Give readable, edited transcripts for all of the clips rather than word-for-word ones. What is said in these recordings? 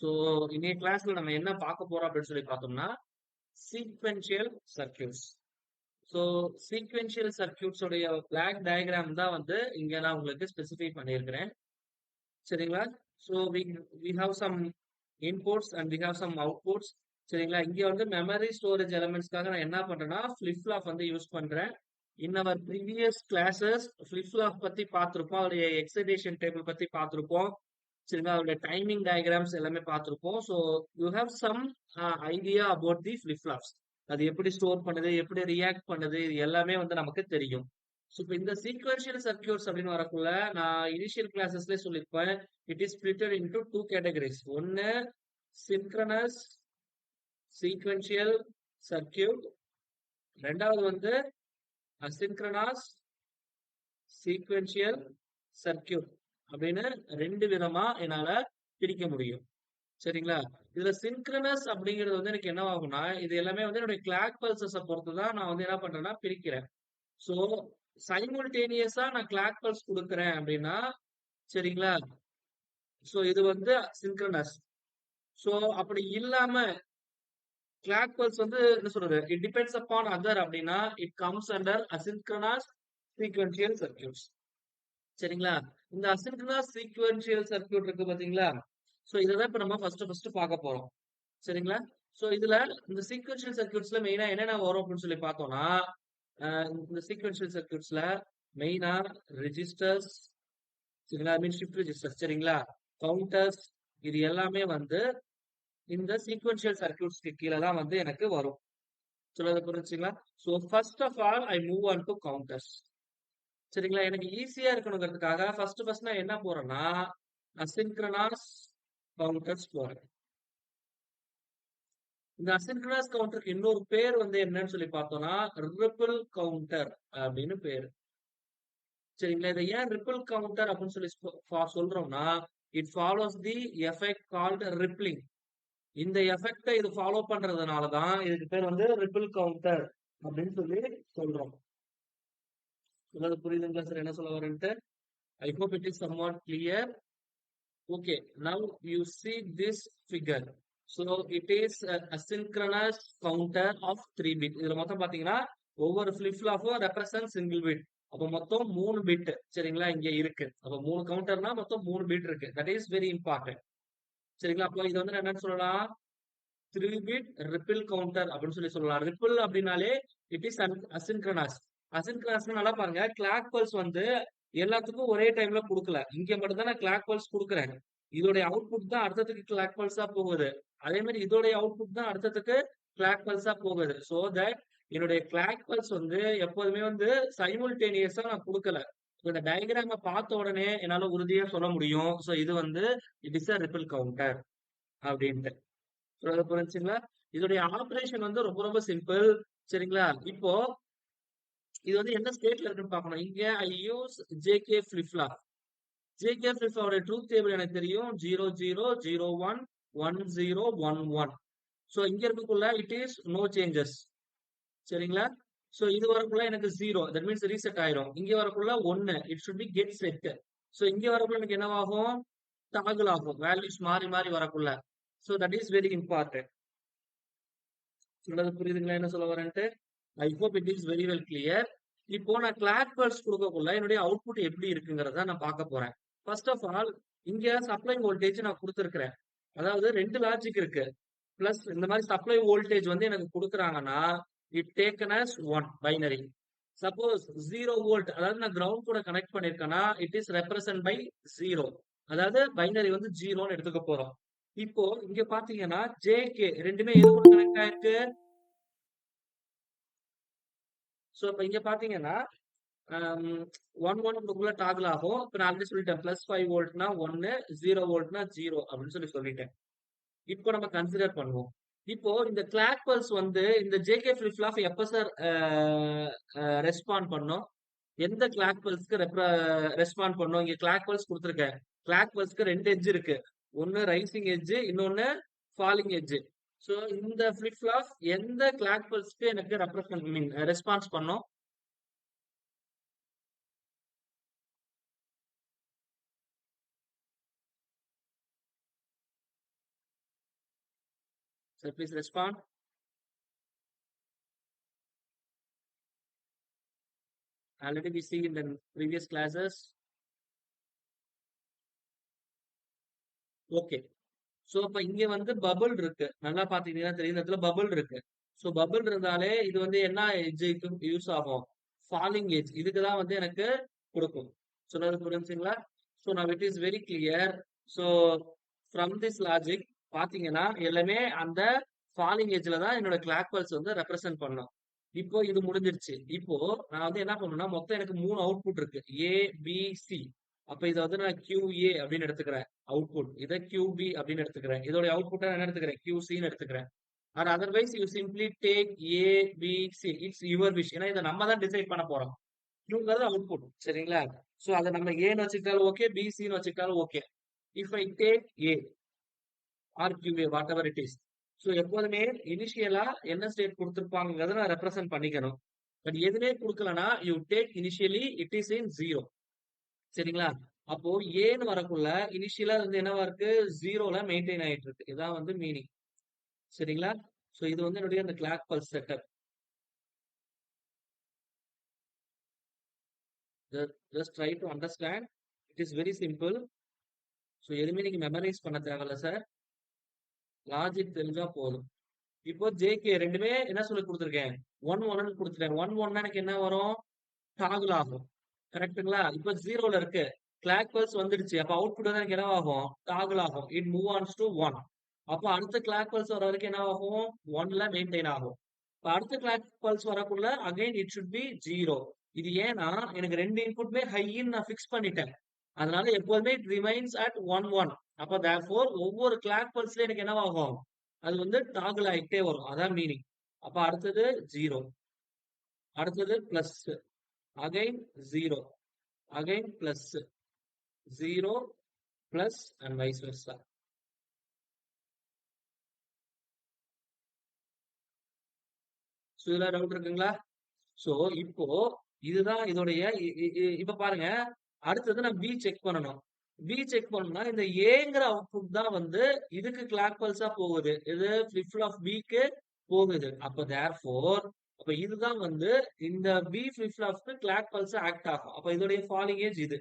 So இன்னைய கிளாஸ்ல நம்ம என்ன பார்க்க போறோம் அப்படின்னு சொல்லி பார்த்தோம்னா sequential circuits. So sequential circuits உடைய பிளாக் டயக்ராம் தான் வந்து இங்க நான் உங்களுக்கு ஸ்பெசிஃபை பண்ணியிருக்கிறேன். சரிங்களா? So we have some inputs and we have some outputs. சரிங்களா? இங்க வந்து மெமரி ஸ்டோரேஜ் எலமெண்ட்ஸ்க்காக நான் என்ன பண்றேன்னா ஃபிளிப் ஃப்ளாப் வந்து யூஸ் பண்றேன். In our previous classes flip flop பத்தி பார்த்திருப்போம், அதோடைய எக்ஸைடேஷன் டேபிள் பத்தி பார்த்திருப்போம். சரிங்களா? அதோடைய டைமிங் டயக்ராம்ஸ் எல்லாமே பார்த்திருப்போம். So you have some idea about the flip flops. அது எப்படி ஸ்டோர் பண்ணுது, எப்படி ரியாக்ட் பண்ணுது, இது எல்லாமே வந்து நமக்கு தெரியும். ஸோ இப்போ இந்த சீக்வென்ஷியல் சர்க்கியூட்ஸ் அப்படின்னு வரக்குள்ள நான் இனிஷியல் கிளாஸஸ்லேயே சொல்லியிருப்பேன், it is splitted into two categories. ஒன்னு சின்க்ரனஸ் சீக்வென்ஷியல் சர்க்கியூட், ரெண்டாவது வந்து அசின்க்ரனஸ் சீக்வென்ஷியல் சர்க்கியூட் அப்படின்னு ரெண்டு விதமா என்னால பிரிக்க முடியும். சரிங்களா? இதுல சின்க்ரனஸ் அப்படிங்கிறது வந்து எனக்கு என்ன ஆகும்னா, இது எல்லாமே வந்து என்னுடைய கிளாக் பல்சஸ பொறுத்து தான் நான் வந்து என்ன பண்றேன்னா பிரிக்கிறேன். சோ சைமல்டேனியஸா நான் கிளாக் பல்ஸ் கொடுக்குறேன் அப்படின்னா, சரிங்களா? சோ இது வந்து சின்க்ரனஸ். சோ அப்படி இல்லாம கிளாக் பல்ஸ் வந்து என்ன சொல்றது, இட் டிபெண்ட்ஸ் அப்பான் அதர் அப்படின்னா it comes under asynchronous sequential circuits. சரிங்களா? இந்த அசின்க்ரனஸ் சீக்வென்ஷியல் சர்க்கியூட் இருக்கு பாத்தீங்களா? சோ இததான் இப்ப நம்ம ஃபர்ஸ்ட் பார்க்க போறோம். சரிங்களா? சோ இதுல இந்த சீக்வென்ஷியல் சர்க்கியூட்ஸ்ல மெயினா என்னென்ன வரும் அப்படின்னு சொல்லி பார்த்தோம்னா, இந்த சீக்வென்ஷியல் சர்க்கியூட்ஸ்ல மெயினா ரெஜிஸ்டர்ஸ், சரிங்களா? ஐ மீன் ஷிஃப்ட் ரெஜிஸ்டர்ஸ், சரிங்களா? கவுண்டர்ஸ், இது எல்லாமே வந்து இந்த சீக்வென்ஷியல் சர்க்கியூட்ஸ்க்கு கீழே தான் வந்து எனக்கு வரும். சொல்றது புரிஞ்சுங்களா? So first of all I move on to counters. சரிங்களா? எனக்கு ஈஸியா இருக்கணுங்கிறதுக்காக ஃபர்ஸ்ட் நான் என்ன போறேன்னா அசின்க்ரனஸ் கவுண்டர்ஸ் போறேன். இந்த அசின்க்ரனஸ் கவுண்டருக்கு இன்னொரு பேர் வந்து என்னன்னு சொல்லி பார்த்தோம்னா ரிப்பிள் கவுண்டர் அப்படின்னு பேரு. சரிங்களா? இதை ஏன் ரிப்பிள் கவுண்டர் அப்படின்னு சொல்லி சொல்றோம்னா it follows the effect called rippling. இந்த எஃபெக்டை இது ஃபாலோ பண்றதுனாலதான் இதுக்கு பேர் வந்து ரிப்பிள் கவுண்டர் அப்படின்னு சொல்லி சொல்றோம். சொல்றது புரியுதுங்களா சார் என்ன சொல்ல வரேன்ட்டு? I hope it is somewhat clear. Okay, now you see this figure. So it is a asynchronous counter of 3 bit. இதுல மொத்தம் பாத்தீங்கன்னா ஒவ்வொரு flip flop-உம் represent single bit. அப்ப மொத்தம் 3 பிட் சரிங்களா இங்க இருக்கு. அப்ப 3 கவுண்டர்னா மொத்தம் 3 பிட் இருக்கு. That is very important. சரிங்களா? அப்போ இது வந்து என்னன்னு சொல்லலாம், 3 பிட் ரிப்பிள் கவுண்டர் அப்படின்னு சொல்லலாம். ரிப்பிள் அப்படின்னாலே இட் இஸ் அசின்க்ரனஸ். அசின்க்ரனஸ்னா நல்லா பாருங்க, கிளாக் பல்ஸ் வந்து எல்லாத்துக்கும் ஒரே டைம்ல கொடுக்கல. இங்க மட்டும் தான் நான் கிளாக் பல்ஸ் கொடுக்குறேன். இதோடைய அவுட்புட் தான் அடுத்ததுக்கு கிளாக் பல்ஸா போகுது. அதே மாதிரி இதோடைய அவுட்புட் தான் அடுத்ததுக்கு கிளாக் பல்ஸா போகுது. சோ தட் என்னுடைய கிளாக் பல்ஸ் வந்து எப்போதுமே வந்து சைமல்டேனியஸா நான் கொடுக்கல. இந்த டயக்ராம பார்த்த உடனே என்னால உறுதியா சொல்ல முடியும். சோ இது வந்து it is a ripple counter அப்படின்ட்டு. சொல்றது புரிஞ்சுங்களா? இதோடைய ஆபரேஷன் வந்து ரொம்ப ரொம்ப சிம்பிள். சரிங்களா? இப்போ இது வந்து என்ன ஸ்டேட்ல இருக்குன்னு பார்க்கணும். இங்க I use JK flip flop. JK flip ஃப்ளாப்போட ட்ரூத் டேபிள் எனக்கு தெரியும் 0 0 0 1 1 0 1 1. சோ இங்க இருக்கக்குள்ள இட் இஸ் நோ சேஞ்சஸ். சரிங்களா? சோ இது வரக்குள்ள எனக்கு 0, தட் மீன்ஸ் ரீசெட் ஆயிரும். இங்க வரக்குள்ள 1, it should B get set. So இங்க வரக்குள்ள எனக்கு என்னவாகும், டாகுல் ஆகும், வேல்யூஸ் மாறி மாறி வரக்குள்ள. So that is very important. சொல்றது புரியுதுங்களா என்ன சொல்ல வரேன்ட்டு? I hope it is very well clear. இப்போ நான் கிளாக் பல்ஸ் கொடுக்கக்குள்ள என்னுடைய அவுட்புட் எப்படி இருக்குங்கிறத நான் பார்க்க போறேன். ஃபர்ஸ்ட் ஆஃப் ஆல் இங்க சப்ளை வோல்டேஜ் நான் கொடுத்துருக்கிறேன். அதாவது 2 லாஜிக் இருக்கு. பிளஸ் இந்த மாதிரி சப்ளை வோல்டேஜ் வந்து எனக்கு கொடுக்குறாங்கன்னா it taken as 1 binary. Suppose 0 volt, அதாவது நான் கிரவுண்ட் கூட கனெக்ட் பண்ணிருக்கேன்னா இட் இஸ் ரெப்ரசன்ட் பை 0. அதாவது பைனரி வந்து 0ன்னு எடுத்துக்க போறோம். இப்போ இங்க பாத்தீங்கன்னா ஜேகே ரெண்டுமே எது கூட கனெக்ட் ஆயிருக்கு? சோ இப்ப இங்க பாத்தீங்கன்னா 1 1 கொடுக்குள்ள டாகுல் ஆகும். இப்ப நான் ஆல்ரெடி சொல்லிட்டேன், +5 வோல்ட்னா 1, 0 வோல்ட்னா 0 அப்படின்னு சொல்லிட்டேன். இப்போ நம்ம கன்சிடர் பண்ணுவோம். இப்போ இந்த கிளாக் பல்ஸ் வந்து இந்த ஜேகே ஃபிளிப் ஃப்ளாப் எப்ப சார் ரெஸ்பாண்ட் பண்ணும்? எந்த கிளாக் பல்ஸ்க்கு ரெஸ்பாண்ட் பண்ணும்? இங்க கிளாக் பல்ஸ் கொடுத்துருக்கேன். கிளாக் பல்ஸ்க்கு 2 எட்ஜ் இருக்கு. ஒன்னு ரைசிங் எட்ஜ், இன்னொன்னு ஃபாலிங் எட்ஜ். சோ இந்த ஃபிளிப் ஃப்ளாப் எந்த கிளாக் பல்ஸ்க்கு எனக்கு ரெஸ்பான்ஸ் பண்ணும்? So please respond. Already we see in the previous classes. Okay. So அப்ப இங்க வந்து பபிள் இருக்கு. நல்லா பாத்தீங்கன்னா தெரியும். இந்த இடத்துல பபிள் இருக்கு. சோ பபிள் இருந்தாலே இது வந்து என்ன எட்ஜுக்கு யூஸ் ஆகும்? Falling edge. இதுக்கு தான் வந்து எனக்கு குடுக்கும். சொல்றது புரிஞ்சுங்களா? So now it is very clear. So from this logic பாத்தீங்கன்னா எல்லாமே அந்த ஃபாலிங் எட்ஜ்ல தான் என்னோட கிளாக் பல்ஸ் வந்து ரெப்ரசென்ட் பண்ணும். இப்போ இது முடிஞ்சிருச்சு. இப்போ நான் வந்து என்ன பண்ணணும்னா மொத்தம் எனக்கு 3 அவுட்புட் இருக்கு. ஏ, பி, சி. அப்ப இத வந்து நான் QA அப்படின்னு எடுத்துக்கிறேன். அவுட்புட். இத QB அப்படின்னு எடுத்துக்கிறேன். இதோட அவுட்புட்டா என்ன எடுத்துக்கிறேன்? QCன்னு எடுத்துக்கிறேன். Or otherwise you simply take A, B, C. It's your wish. ஏன்னா இத நம்ம தான் டிசைட் பண்ண போறோம். Qங்கிறது அவுட்புட். சரிங்களா? சோ அத நம்ம Aன்னு வச்சுக்கிட்டாலும் ஓகே, B, Cன்னு வச்சுக்கிட்டாலும் okay. If I take A or QA whatever it is. So எப்போதுமே இனிஷியலா என்ன ஸ்டேட் கொடுத்திருப்பாங்கறத நான் ரெப்ரசென்ட் பண்ணிக்கணும். பட் எதுவுமே கொடுக்கலனா you take initially it is in 0. சரிங்களா? அப்போ ஏன்னு வரக்குள்ள இனிஷியலா வந்து என்னவா இருக்கு? 0ல மெயின்டைன் ஆயிட்டு இருக்கு. இதான் வந்து மீனிங். சரிங்களா? சோ இது வந்து என்னுடைய அந்த clock pulse setup. Just try to understand. It is very simple. So எதுவுமே நீங்க மெமரைஸ் பண்ண தேவையில்ல சார். லாஜிக் தெரிஞ்சா போதும். இப்போ ஜேகே ரெண்டுமே என்ன சொல்லி கொடுத்துருக்கேன்? 1 1 கொடுத்துட்டேன். 1 1 எனக்கு என்ன வரும்? டாகுல் ஆகும். கரெக்ட்டுங்களா? இப்போ 0ல இருக்கு. கிளாக் பல்ஸ் வந்துடுச்சு. அப்ப அவுட்புட் வந்து எனக்கு என்னவாகும்? டாகுல் ஆகும். It move on to 1. அப்ப அடுத்த கிளாக் பல்ஸ் வர வரைக்கும் என்ன ஆகும்? 1ல மெயின்டைன் ஆகும். இப்ப அடுத்த கிளாக் பல்ஸ் வரக்குள்ள அகைன் இட் ஷுட் பி 0. இது ஏன்னா எனக்கு 2 இன்புட்மே ஹைன்னு நான் ஃபிக்ஸ் பண்ணிட்டேன். அதனால எப்போதுமே இட் ரிமைன்ஸ் அட் 1 1. அப்ப தேர்ஃபோர் ஒவ்வொரு கிளாக் பல்ஸ்ல எனக்கு என்னவாகும்? அது வந்து டாகுல் ஆயிட்டே வரும். அதான் மீனிங். அப்ப அடுத்தது 0. அடுத்தது plus. Again 0. Again plus. 0 plus and vice Versa. So இதுல டவுட் இருக்குங்களா? சோ இப்போ இதுதான் இதோடைய இப்ப பாருங்க. அடுத்தது நான் பி செக் பண்ணணும். பி செக் பண்ணணும்னா இந்த ஏங்கிற அவுட்புட் தான் வந்து இதுக்கு கிளாக் பல்ஸா போகுது. இது ஃபிளிப் ஃப்ளாப் பிக்கு போகுது. அப்ப தேர்ஃபோர் அப்ப இதுதான் வந்து இந்த பி ஃபிளிப் ஃப்ளாப்க்கு கிளாக் பல்ஸ் ஆக்ட் ஆகும். அப்ப இதோடைய ஃபாலிங் ஏஜ் இது.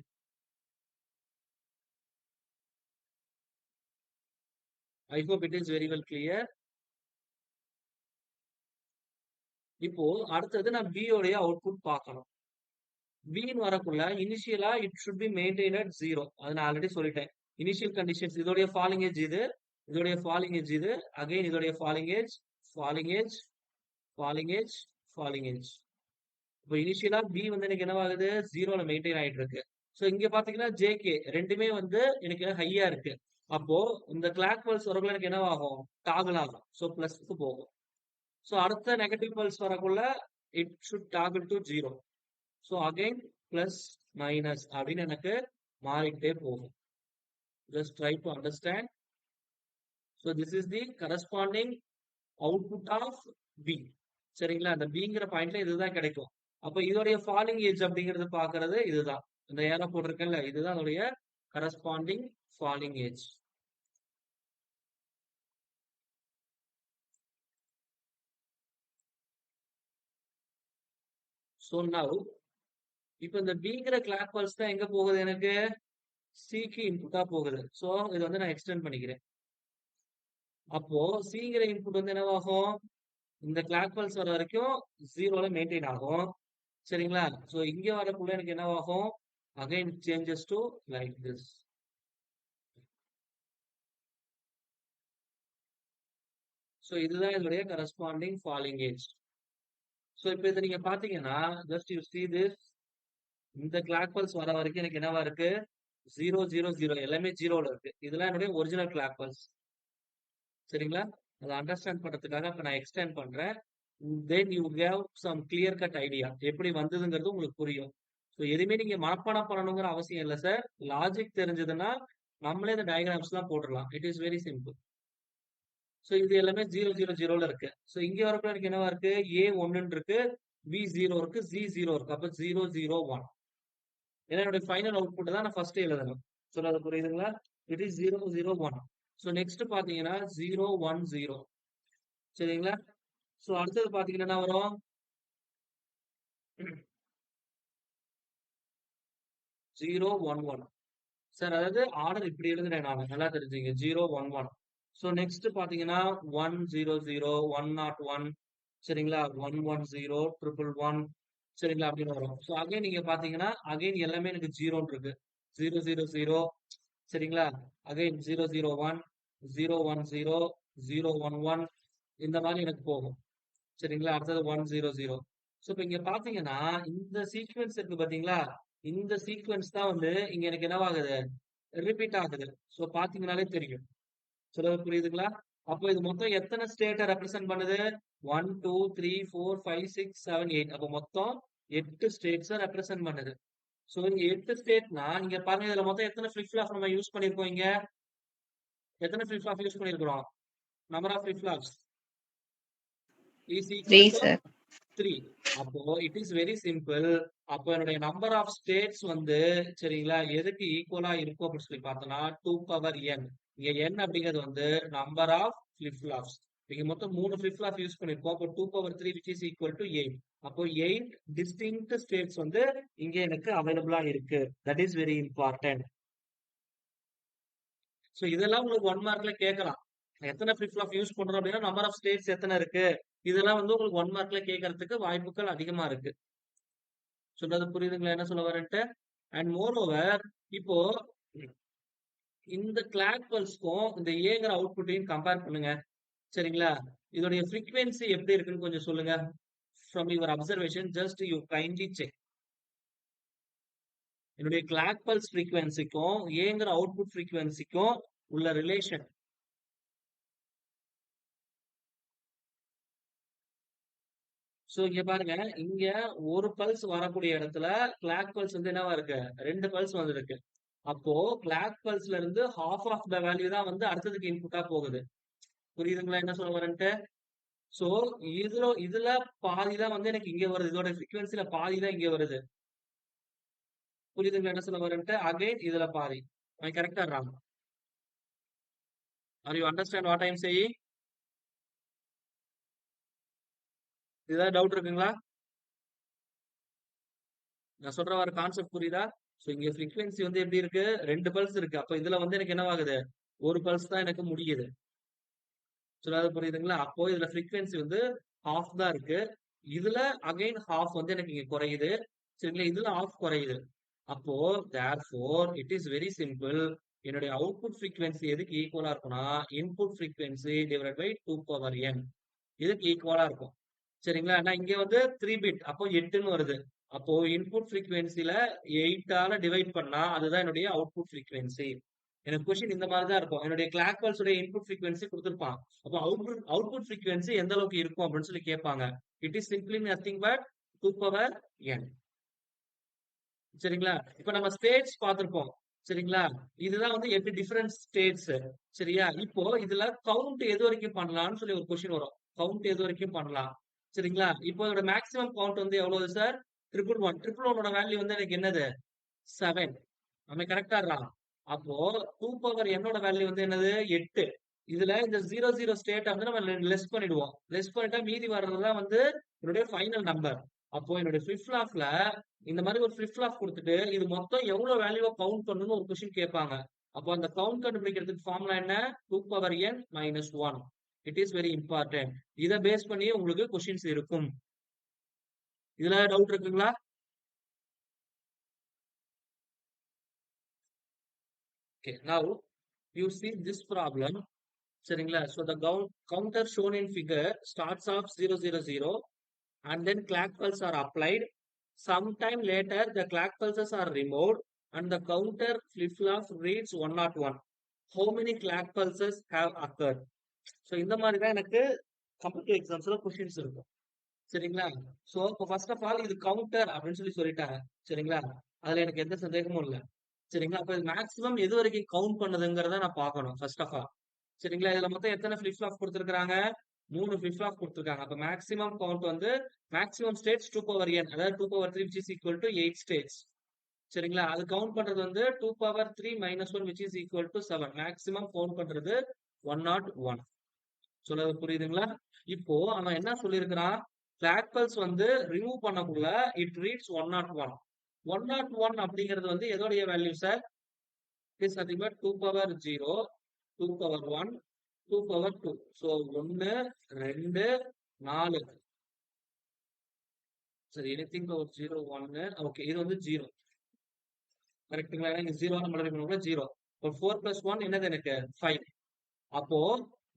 I hope it is very well clear. இப்போ அடுத்தது நான் பி உடைய அவுட்புட் பார்க்கணும். பின்னு வரக்குள்ள இனிஷியலா it should be maintain at 0. அது நான் ஆல்ரெடி சொல்லிட்டேன். இனிஷியல் கண்டிஷன்ஸ் இதோடைய ஃபாலிங் ஏஜ் இது. இதோடைய ஃபாலிங் ஏஜ் இது. அகைன் இதோடைய falling edge, falling edge, falling edge, falling edge. இப்போ இனிஷியலா பி வந்து எனக்கு என்னவாகுது? 0ல மெயின்டைன் ஆயிட்டு இருக்கு. சோ இங்க பாத்தீங்கன்னா ஜேகே ரெண்டுமே வந்து எனக்கு ஹையா இருக்கு. அப்போ இந்த கிளாக் பல்ஸ் வரக்குள்ள எனக்கு என்னவாகும்? டாகுல் ஆகும். சோ பிளஸ்க்கு போகும். சோ அடுத்த நெகட்டிவ் பல்ஸ் வரக்குள்ள it should toggle to 0. So again plus minus அப்படின்னு எனக்கு மாறிக்கிட்டே போகும். Just try to understand. So this is the corresponding output of B. சரிங்களா? அந்த பிங்கிற பாயிண்ட்ல இதுதான் கிடைக்கும். அப்ப இதோடைய ஃபாலிங் ஏஜ் அப்படிங்கிறது பாக்குறது இதுதான். இந்த ஏரோ போட்டிருக்கேன்ல இதுதான் அதோடைய corresponding falling age. So now இப்போ இந்த பிங்கிற கிளாக் பல்ஸ் தான் எங்க போகுது? எனக்கு சிக்கு இன்புட்டா போகுது. ஸோ இதை வந்து நான் எக்ஸ்டெண்ட் பண்ணிக்கிறேன். அப்போ சிங்கிற இன்புட் வந்து என்னவாகும்? இந்த கிளாக் பல்ஸ் வர வரைக்கும் 0ல மெயின்டைன் ஆகும். சரிங்களா? சோ இங்க வரக்குள்ள எனக்கு என்னவாகும்? Again changes to like this. So இதுதான் இதனுடைய கரஸ்பாண்டிங் ஃபாலிங் ஏஜ். சோ இப்போ இதை நீங்க பாத்தீங்கன்னா ஜஸ்ட் யூ see this. இந்த கிளாக் பல்ஸ் வர வரைக்கும் எனக்கு என்னவா இருக்கு? 0 0 0 எல்லாமே 0ல இருக்கு. இதெல்லாம் என்னுடைய ஒரிஜினல் கிளாக் பல்ஸ். சரிங்களா? அதை அண்டர்ஸ்டாண்ட் பண்றதுக்காக இப்ப நான் எக்ஸ்டெண்ட் பண்றேன். Then you have some clear cut idea எப்படி வந்ததுங்கிறது உங்களுக்கு புரியும். ஸோ எதுவுமே நீங்க மனப்பாடம் பண்ணணுங்கிற அவசியம் இல்லை சார். லாஜிக் தெரிஞ்சதுன்னா நம்மளே இந்த டயக்ராம்ஸ் எல்லாம் போட்டுடலாம். It is very simple. So இது எல்லாமே 0 0 0ல இருக்கு. ஸோ இங்க வரப்போ எனக்கு என்னவா இருக்கு? ஏ 1 இருக்கு, பி 0 இருக்கு, சி 0 இருக்கு. அப்ப 0 0 1. ஏன்னா என்னுடைய ஃபைனல் அவுட்புட் தான் நான் ஃபர்ஸ்ட் எழுதணும். சொல்றது புரியுதுங்களா? It is 0 0 1. ஸோ நெக்ஸ்ட் பாத்தீங்கன்னா 0 1 0. சரிங்களா? சோ அடுத்தது பாத்தீங்கன்னா என்ன வரும்? 0, 1, 1. சார் அதாவது ஆர்டர் இப்படி எழுதுறேன் நானு. நல்லா தெரிஞ்சுக்கங்க. 0, 1, 1. ஸோ நெக்ஸ்ட் பாத்தீங்கன்னா 1, 0, 0, 101 சரிங்களா? 110, 111 சரிங்களா? அப்படின்னு வரும். ஸோ அகைன் நீங்க பாத்தீங்கன்னா, அகைன் எல்லாமே எனக்கு 0ன்னு இருக்கு. 000 சரிங்களா? அகைன் 001, 010, 011 இந்த மாதிரி எனக்கு போகும். சரிங்களா? அடுத்தது 100. ஸோ இப்ப இங்க பாத்தீங்கன்னா, இந்த சீக்வென்ஸ் இருக்கு பாத்தீங்களா? இந்த சீக்வென்ஸ் தான் வந்து இங்க எனக்கு என்னவாகுது? ரிப்பீட் ஆகுது. ஸோ பாத்தீங்கன்னாலே தெரியும். சொல்றது புரியுதுங்களா? அப்போ இது மொத்தம் எத்தன ஸ்டேட்ட ரெப்ரசன்ட் பண்ணுது? 1, 2, 3, 4, 5, 6, 7, 8. அப்போ மொத்தம் 8 ஸ்டேட்ஸ ரெப்ரசன்ட் பண்ணுது. ஸோ இங்க 8 ஸ்டேட்னா, இங்க பாருங்க இதுல மொத்தம் எத்தன ஃபிளிப் ஃப்ளாப் நம்ம யூஸ் பண்ணியிருக்கோம் இங்க? எத்தன ஃபிளிப் ஃப்ளாப் யூஸ் பண்ணியிருக்கிறோம்? Number of flip flops is 3 equal to sir. 3. அப்போ இட் இஸ் வெரி சிம்பிள். அப்போ என்னுடைய நம்பர் ஆஃப் ஸ்டேட்ஸ் வந்து சரிங்களா எதுக்கு ஈக்குவலா இருக்கும் அப்படின்னு சொல்லி பார்த்தோம்னா 2 பவர் n. இங்க n அப்படிங்கிறது வந்து நம்பர் ஆஃப் ஃபிளிப் ஃப்ளாப்ஸ். இங்க மொத்தம் 3 ஃபிளிப் ஃப்ளாப் யூஸ் பண்ணிருக்கோம். அப்போ 2 power 3 which is equal to 8. அப்போ 8 டிஸ்டிங்க்ட் ஸ்டேட்ஸ் வந்து இங்க எனக்கு அவைலபிளா இருக்கு. That is very important. So இதெல்லாம் உங்களுக்கு 1 மார்க்ல கேட்கலாம். எத்தனை ஃபிளிப் ஃப்ளாப் யூஸ் பண்றோம் அப்படின்னா நம்பர் ஆஃப் ஸ்டேட்ஸ் எத்தனை இருக்கு? இதெல்லாம் வந்து உங்களுக்கு 1 மார்க்ல கேட்கறதுக்கு வாய்ப்புகள் அதிகமா இருக்கு. சொல்றது புரியுதுங்களா என்ன சொல்ல வரேன்ட்டு? அண்ட் மோர் ஓவர் இப்போ இந்த கிளாக் பல்ஸ்க்கும் இந்த ஏங்கிற அவுட்புட்டையும் கம்பேர் பண்ணுங்க. சரிங்களா? இதோடைய ஃப்ரீக்வென்சி எப்படி இருக்குன்னு கொஞ்சம் சொல்லுங்க. From your observation just you kindly check. என்னுடைய கிளாக் பல்ஸ் ஃப்ரீக்வென்சிக்கும் ஏங்கிற அவுட்புட் ஃப்ரீக்வென்சிக்கும் உள்ள ரிலேஷன். சோ இங்க பாருங்க, இங்க ஒரு பல்ஸ் வரக்கூடிய இடத்துல கிளாக் பல்ஸ் வந்து என்னவா இருக்கு? 2 பல்ஸ் வந்திருக்கு. அப்போ கிளாக் பல்ஸ்ல இருந்து ஹாஃப் ஆஃப் த வேல்யூ தான் வந்து அடுத்ததுக்கு இன்புட்டா போகுது. புரியுதுங்களா என்ன சொல்ல வரேன்ட்டு? சோ இதுல இதுல பாதி தான் வந்து எனக்கு இங்க வருது. இதோட ஃப்ரீக்வென்சில பாதி தான் இங்க வருது. புரியுதுங்களா என்ன சொல்ல வரேன்ட்டு? அகைன் இதுல பாதி. ஐ கரெக்டா wrong? Are you understand what I am saying? ஏதாவது டவுட் இருக்குங்களா? நான் சொல்ற வர கான்செப்ட் புரியுதா? சோ இங்க ஃப்ரீக்வென்சி வந்து எப்படி இருக்கு? 2 பல்ஸ் இருக்கு. அப்ப இதுல வந்து எனக்கு என்னவாகுது? ஒரு பல்ஸ் தான் எனக்கு முடியுது. சொல்றது புரியுதுங்களா? அப்போ இதுல ஃப்ரீக்வென்சி வந்து ஹாஃப் தான் இருக்கு. இதுல அகைன் ஹாஃப் வந்து எனக்கு இங்க குறையுது. சரிங்களா? இதுல ஹாஃப் குறையுது. அப்போ therefore it is very simple. என்னுடைய அவுட்புட் ஃப்ரீக்வென்சி எதுக்கு ஈக்குவலா இருக்கும்னா, input frequency divided by 2 power n. இதுக்கு ஈக்குவலா இருக்கும். சரிங்களா? நான் இங்க வந்து 3 பிட் அப்போ 8ன்னு வருது. அப்போ இன்புட் ஃப்ரீக்வென்சில 8ஆல டிவைட் பண்ணா அதுதான் என்னுடைய அவுட்புட் ஃப்ரீக்வென்சி. எனக்கு கொஸ்டின் இந்த மாதிரி தான் இருக்கும். என்னுடைய கிளாக் பல்ஸ் உடைய இன்புட் ஃப்ரீக்வென்சி கொடுத்திருப்பான். அப்போ அவுட்புட் ஃப்ரீக்வென்சி எந்த அளவுக்கு இருக்கும் அப்படின்னு சொல்லி கேட்பாங்க. It is simply nothing but 2 power n. சரிங்களா? இப்ப நம்ம ஸ்டேட்ஸ் பார்த்திருப்போம். சரிங்களா? இதுதான் வந்து 8 டிஃபரண்ட் ஸ்டேட்ஸ். சரியா? இப்போ இதுல கவுண்ட் எது வரைக்கும் பண்ணலாம்னு சொல்லி ஒரு கொஸ்டின் வரும். கவுண்ட் எது வரைக்கும் பண்ணலாம்? சரிங்களா? இப்போ இதோட மேக்ஸிமம் கவுண்ட் வந்து எவ்வளவு சார்? 111. 111 ஓட வேல்யூ வந்து எனக்கு என்னது? 7. நம்ம கரெக்டா? அப்போ 2 பவர் n ஓட வேல்யூ வந்து என்னது? 8. இதுல இந்த 00 ஸ்டேட்ட வந்து நம்ம லெஸ் பண்ணிடுவோம். லெஸ் பண்ணிட்டா மீதி வர்றதுதான் வந்து என்னுடைய ஃபைனல் நம்பர். அப்போ என்னுடைய ஃபிளிப் ஃப்ளாப்ல இந்த மாதிரி ஒரு ஃபிளிப் ஃப்ளாப் கொடுத்துட்டு இது மொத்தம் எவ்வளவு வேல்யூவை கவுண்ட் பண்ணணும்னு ஒரு கொஸ்டின் கேட்பாங்க. அப்போ அந்த கவுண்ட் கண்டுபிடிக்கிறதுக்கு ஃபார்முலா என்ன? 2 power n minus 1. It is very important. இதை பேஸ் பண்ணி உங்களுக்கு கொஸ்டின்ஸ் இருக்கும். இதுல டவுட் இருக்குங்களா? Okay, now you see this problem. சரிங்களா? So the counter shown in figure starts off 000 and then clock pulse are applied. Sometime later the clock pulses are removed and the counter flip-flop reads 101. How many clock pulses have occurred? So இந்த மாதிரி தான் எனக்கு computer எக்ஸாம்ஸ்ல questions இருக்கும். சரிங்களா? So இப்போ first of all இது counter அப்படின்னு சொல்லி சொல்லிட்டாங்க. சரிங்களா? அதுல எனக்கு எந்த சந்தேகமும் இல்ல. சரிங்களா? அப்ப மேக்ஸிமம் எது வரைக்கும் கவுண்ட் பண்ணுதுங்கிறத நான் பார்க்கணும் ஃபர்ஸ்ட் ஆஃப் ஆல். சரிங்களா? இதுல மொத்தம் எத்தனை ஃபிளிப் ஃப்ளாப் கொடுத்திருக்காங்க? 3 ஃபிளிப் ஃப்ளாப் கொடுத்திருக்காங்க. அப்ப மேக்ஸிமம் கவுண்ட் வந்து மேக்ஸிமம் ஸ்டேட்ஸ் 2 பவர் n அதாவது 2 power 3 which is equal to 8 states. சரிங்களா? அது கவுண்ட் பண்றது வந்து 2 power 3 minus 1 which is equal to 7. Maximum count பண்றது 101. சொல்றது புரியுதுங்களா? இப்போ அவன் என்ன சொல்லியிருக்கிறான்? கிளாக் பல்ஸ் வந்து ரிமூவ் பண்ணக்குள்ள இட் ரீட்ஸ் 101. 101 அப்படிங்கிறது வந்து எதோடைய value sir? It is nothing but 2 power 0, 2 power 1, 2 power 2. So 1, 2, 4. சரி, எனிதிங் பவர் 0, 1. ஓகே, இது வந்து 0. கரெக்ட்டுங்களா? ஏன்னா இங்க 0 மல்டிப்ளை பண்ணக்குள்ள 0. இப்போ 4 பிளஸ் 1 என்னது எனக்கு? 5. அப்போ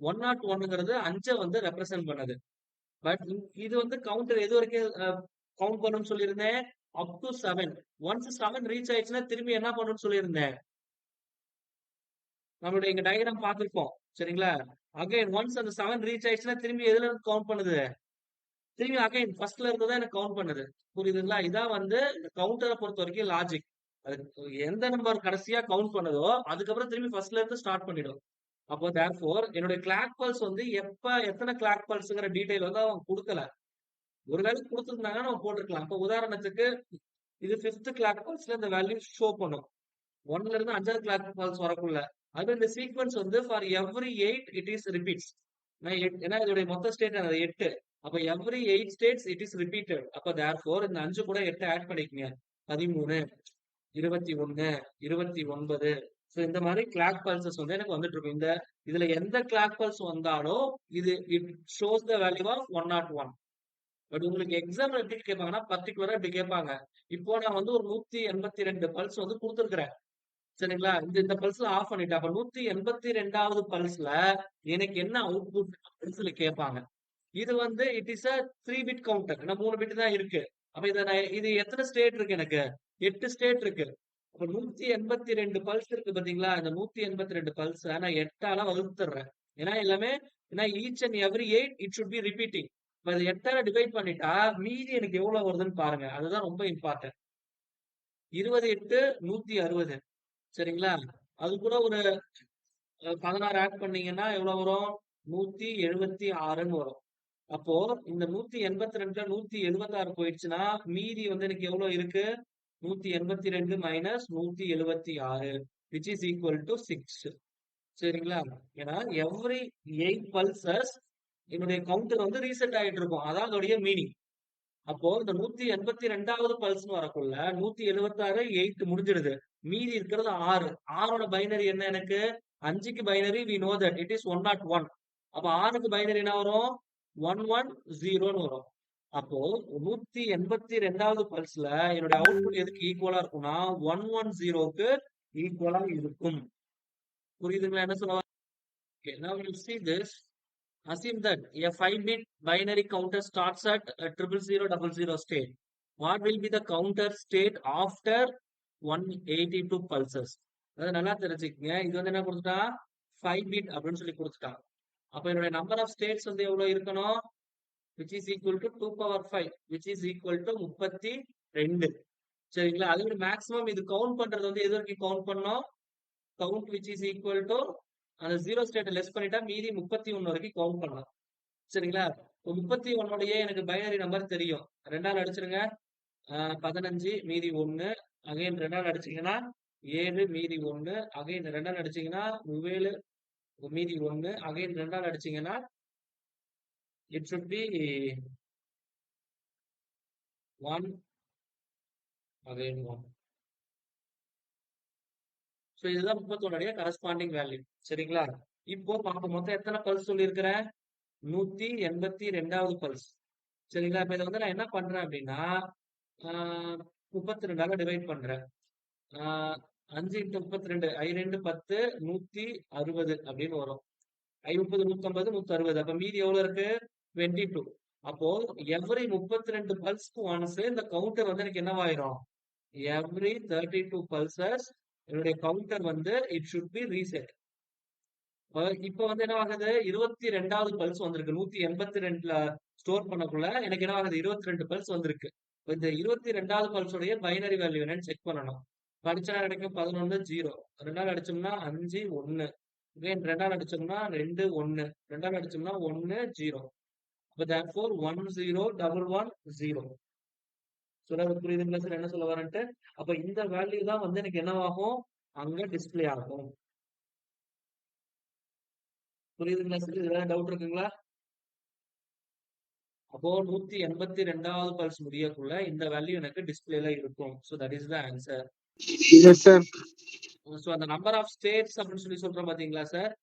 101ங்கிறது 5 வந்து ரெப்ரசென்ட் பண்ணுது. பட் இது வந்து கவுண்டர் எது வரைக்கும் கவுண்ட் பண்ணணும்னு சொல்லியிருந்தேன்? Up to 7. ஒன்ஸ் 7 ரீச் ஆயிடுச்சுன்னா திரும்பி என்ன பண்ணணும்னு சொல்லியிருந்தேன்? நம்மளுடைய இங்க டயக்ராம் பார்த்திருப்போம். சரிங்களா? அகைன் ஒன்ஸ் அந்த 7 ரீச் ஆயிடுச்சுன்னா திரும்பி எதுல இருந்து கவுண்ட் பண்ணுது? திரும்பி அகைன் ஃபர்ஸ்ட்ல இருந்து தான் எனக்கு கவுண்ட் பண்ணுது. புரியுதுங்களா? இதான் வந்து இந்த கவுண்டரை பொறுத்த வரைக்கும் லாஜிக். அது எந்த நம்பர் கடைசியா கவுண்ட் பண்ணுதோ அதுக்கப்புறம் திரும்பி ஃபர்ஸ்ட்ல இருந்து ஸ்டார்ட் பண்ணிடும். அப்போ தேர்ஃபோர் என்னுடைய கிளாக் பல்ஸ் வந்து எப்ப எத்தனை கிளாக் பல்ஸ்ங்கிற டீடைல் வந்து அவன் கொடுக்கல. ஒருவேளை குடுத்திருந்தாங்கன்னா நம்ம போட்டிருக்கலாம். இப்ப உதாரணத்துக்கு இது 5th கிளாக் பல்ஸ்ல இந்த வேல்யூ ஷோ பண்ணும். 1ல இருந்து 5வது கிளாக் பல்ஸ் வரக்குள்ள. அது இந்த சீக்வென்ஸ் வந்து for every 8 it is repeats. ஏன்னா இதோடைய மொத்த ஸ்டேட் 8. அப்ப every 8 states it is repeated. அப்ப தேர்ஃபோர் இந்த 5 கூட 8 ஆட் பண்ணிக்கங்க. 13, 21, 29. ஸோ இந்த மாதிரி கிளாக் பல்சஸ் வந்து எனக்கு வந்துட்டு இருக்கும். இதுல எந்த கிளாக் பல்ஸ் வந்தாலும் இது it shows the value of 101. But உங்களுக்கு எக்ஸாம் எப்படி கேட்பாங்கன்னா பர்டிகுலரா இப்படி கேட்பாங்க. இப்போ நான் வந்து ஒரு 182 பல்ஸ் வந்து கொடுத்துருக்கிறேன். சரிங்களா? இந்த பல்ஸ்ல ஆஃப் பண்ணிட்டேன். அப்ப 182வது பல்ஸ்ல எனக்கு என்ன அவுட்புட் அப்படின்னு சொல்லி கேட்பாங்க. இது வந்து it is a 3 bit counter. ஏன்னா 3 பிட் தான் இருக்கு. அப்ப இது எத்தனை ஸ்டேட் இருக்கு எனக்கு? 8 ஸ்டேட் இருக்கு. அப்ப 182 பல்ஸ் இருக்கு பாத்தீங்களா? இந்த 182 பல்ஸ் நான் 8ஆல வகுத்துறேன். ஏன்னா எல்லாமே ஏன்னா each and every 8 it should B repeating. இப்ப இது 8ஆல டிவைட் பண்ணிட்டா மீதி எனக்கு எவ்வளவு வருதுன்னு பாருங்க. அதுதான் ரொம்ப இம்பார்ட்டன்ட். 20 8 160. சரிங்களா? அது கூட ஒரு 16 ஆட் பண்ணீங்கன்னா எவ்வளவு வரும்? 176ன்னு வரும். அப்போ இந்த 182ல 176 போயிடுச்சுன்னா மீதி வந்து எனக்கு எவ்வளவு இருக்கு? 182 minus 176 which is equal to 6. சரிங்களா? ஏன்னா எவ்ரி 8 பல்சஸ் என்னுடைய கவுண்டர் வந்து ரீசெட் ஆயிட்டு இருக்கும். அதான் அதோடைய மீனிங். அப்போ இந்த 182வது பல்ஸ்னு வரக்குள்ள 176 8 முடிஞ்சிடுது. மீதி இருக்கிறது 6. 6ஓட பைனரி என்ன எனக்கு? 5க்கு binary we know that it is 101. அப்ப 6க்கு பைனரி என்ன வரும்? 110ன்னு வரும். அப்போ 182வது பல்ஸ்ல என்னுடைய அவுட்புட் எதுக்கு ஈக்குவலா இருக்கும்னா 110க்கு ஈக்குவலா இருக்கும். புரியுதுங்களா என்ன சொல்ல? Okay, now we'll see this. Assume that a 5-bit binary counter starts at a 00000 state. What will be the counter state after 182 pulses? அதாவது நல்லா தெரிஞ்சுக்கங்க. இது வந்து என்ன கொடுத்துட்டான்? 5 பிட் அப்படின்னு சொல்லி கொடுத்துட்டான். அப்ப என்னுடைய நம்பர் ஆஃப் ஸ்டேட்ஸ் வந்து எவ்வளவு இருக்கணும்? which is equal to 2 power 5 which is equal to 32. சரிங்களா? அதோட மேக்ஸிமம் இது கவுண்ட் பண்றது வந்து எது வரைக்கும் கவுண்ட் பண்ணோம்? Count which is equal to அந்த 0 ஸ்டேட் லெஸ் பண்ணிட்டா மீதி 31 வரைக்கும் கவுண்ட் பண்ணலாம். சரிங்களா? 31உடைய எனக்கு பைனரி நம்பர் தெரியும். 2ஆல் அடிச்சிருங்க. 15 மீதி 1. அகைன் 2ஆல் அடிச்சீங்கன்னா 7 மீதி 1. அகைன் 2ஆல் அடிச்சீங்கன்னா 7 மீதி 1. அகைன் 2ஆல் அடிச்சீங்கன்னா it should be 1 again 1. So இதுதான் 31உடைய கரஸ்பாண்டிங் வேல்யூ. சரிங்களா? இப்போ பார்ப்போம் மொத்தம் எத்தனை பல்ஸ் சொல்லியிருக்கிறேன்? 182வது பல்ஸ். சரிங்களா? இப்ப இதை வந்து நான் என்ன பண்றேன் அப்படின்னா 32ஆல டிவைட் பண்றேன். 5 இன்ட்டு 32 I2 10 160 அப்படின்னு வரும். I30 150 160. அப்ப மீதி எவ்வளவு இருக்கு? 22. அப்போ எவ்ரி 32 பல்ஸ்க்கு ஒன்ஸ் இந்த கவுண்டர் வந்து எனக்கு என்னவாயிரும்? எவ்ரி 32 பல்சஸ் என்னுடைய கவுண்டர் வந்து இட் ஷுட் பி ரீசெட். இப்ப வந்து என்ன ஆகுது? 22வது பல்ஸ் வந்திருக்கு. 182ல ஸ்டோர் பண்ணக்குள்ள எனக்கு என்ன ஆகுது? 22 பல்ஸ் வந்திருக்கு. இந்த 22வது பல்ஸோடைய பைனரி வேல்யூ என்னன்னு செக் பண்ணணும். படிச்சா கிடைக்கும் 11 0. 2ஆல் அடிச்சோம்னா 5 1. again 2ஆல் அடிச்சோம்னா 2 1. 2ஆல் அடிச்சோம்னா 1 0. அப்ப therefore 1 0 1 1 0. சொல்றது புரியுதுங்களா சார் என்ன சொல்ல வரேன்ட்டு? அப்ப இந்த வேல்யூ தான் வந்து எனக்கு என்னவாகும்? அங்க டிஸ்ப்ளே ஆகும். புரியுதுங்களா சார்? இதுல டவுட் இருக்குங்களா? அப்போ 182வது பல்ஸ் முடியக்குள்ள இந்த வேல்யூ எனக்கு டிஸ்பிளேல இருக்கும். So that is the answer. Yes sir. So அந்த நம்பர் ஆஃப் ஸ்டேட்ஸ் அப்படின்னு சொல்லி சொல்றோம் பாத்தீங்களா சார்?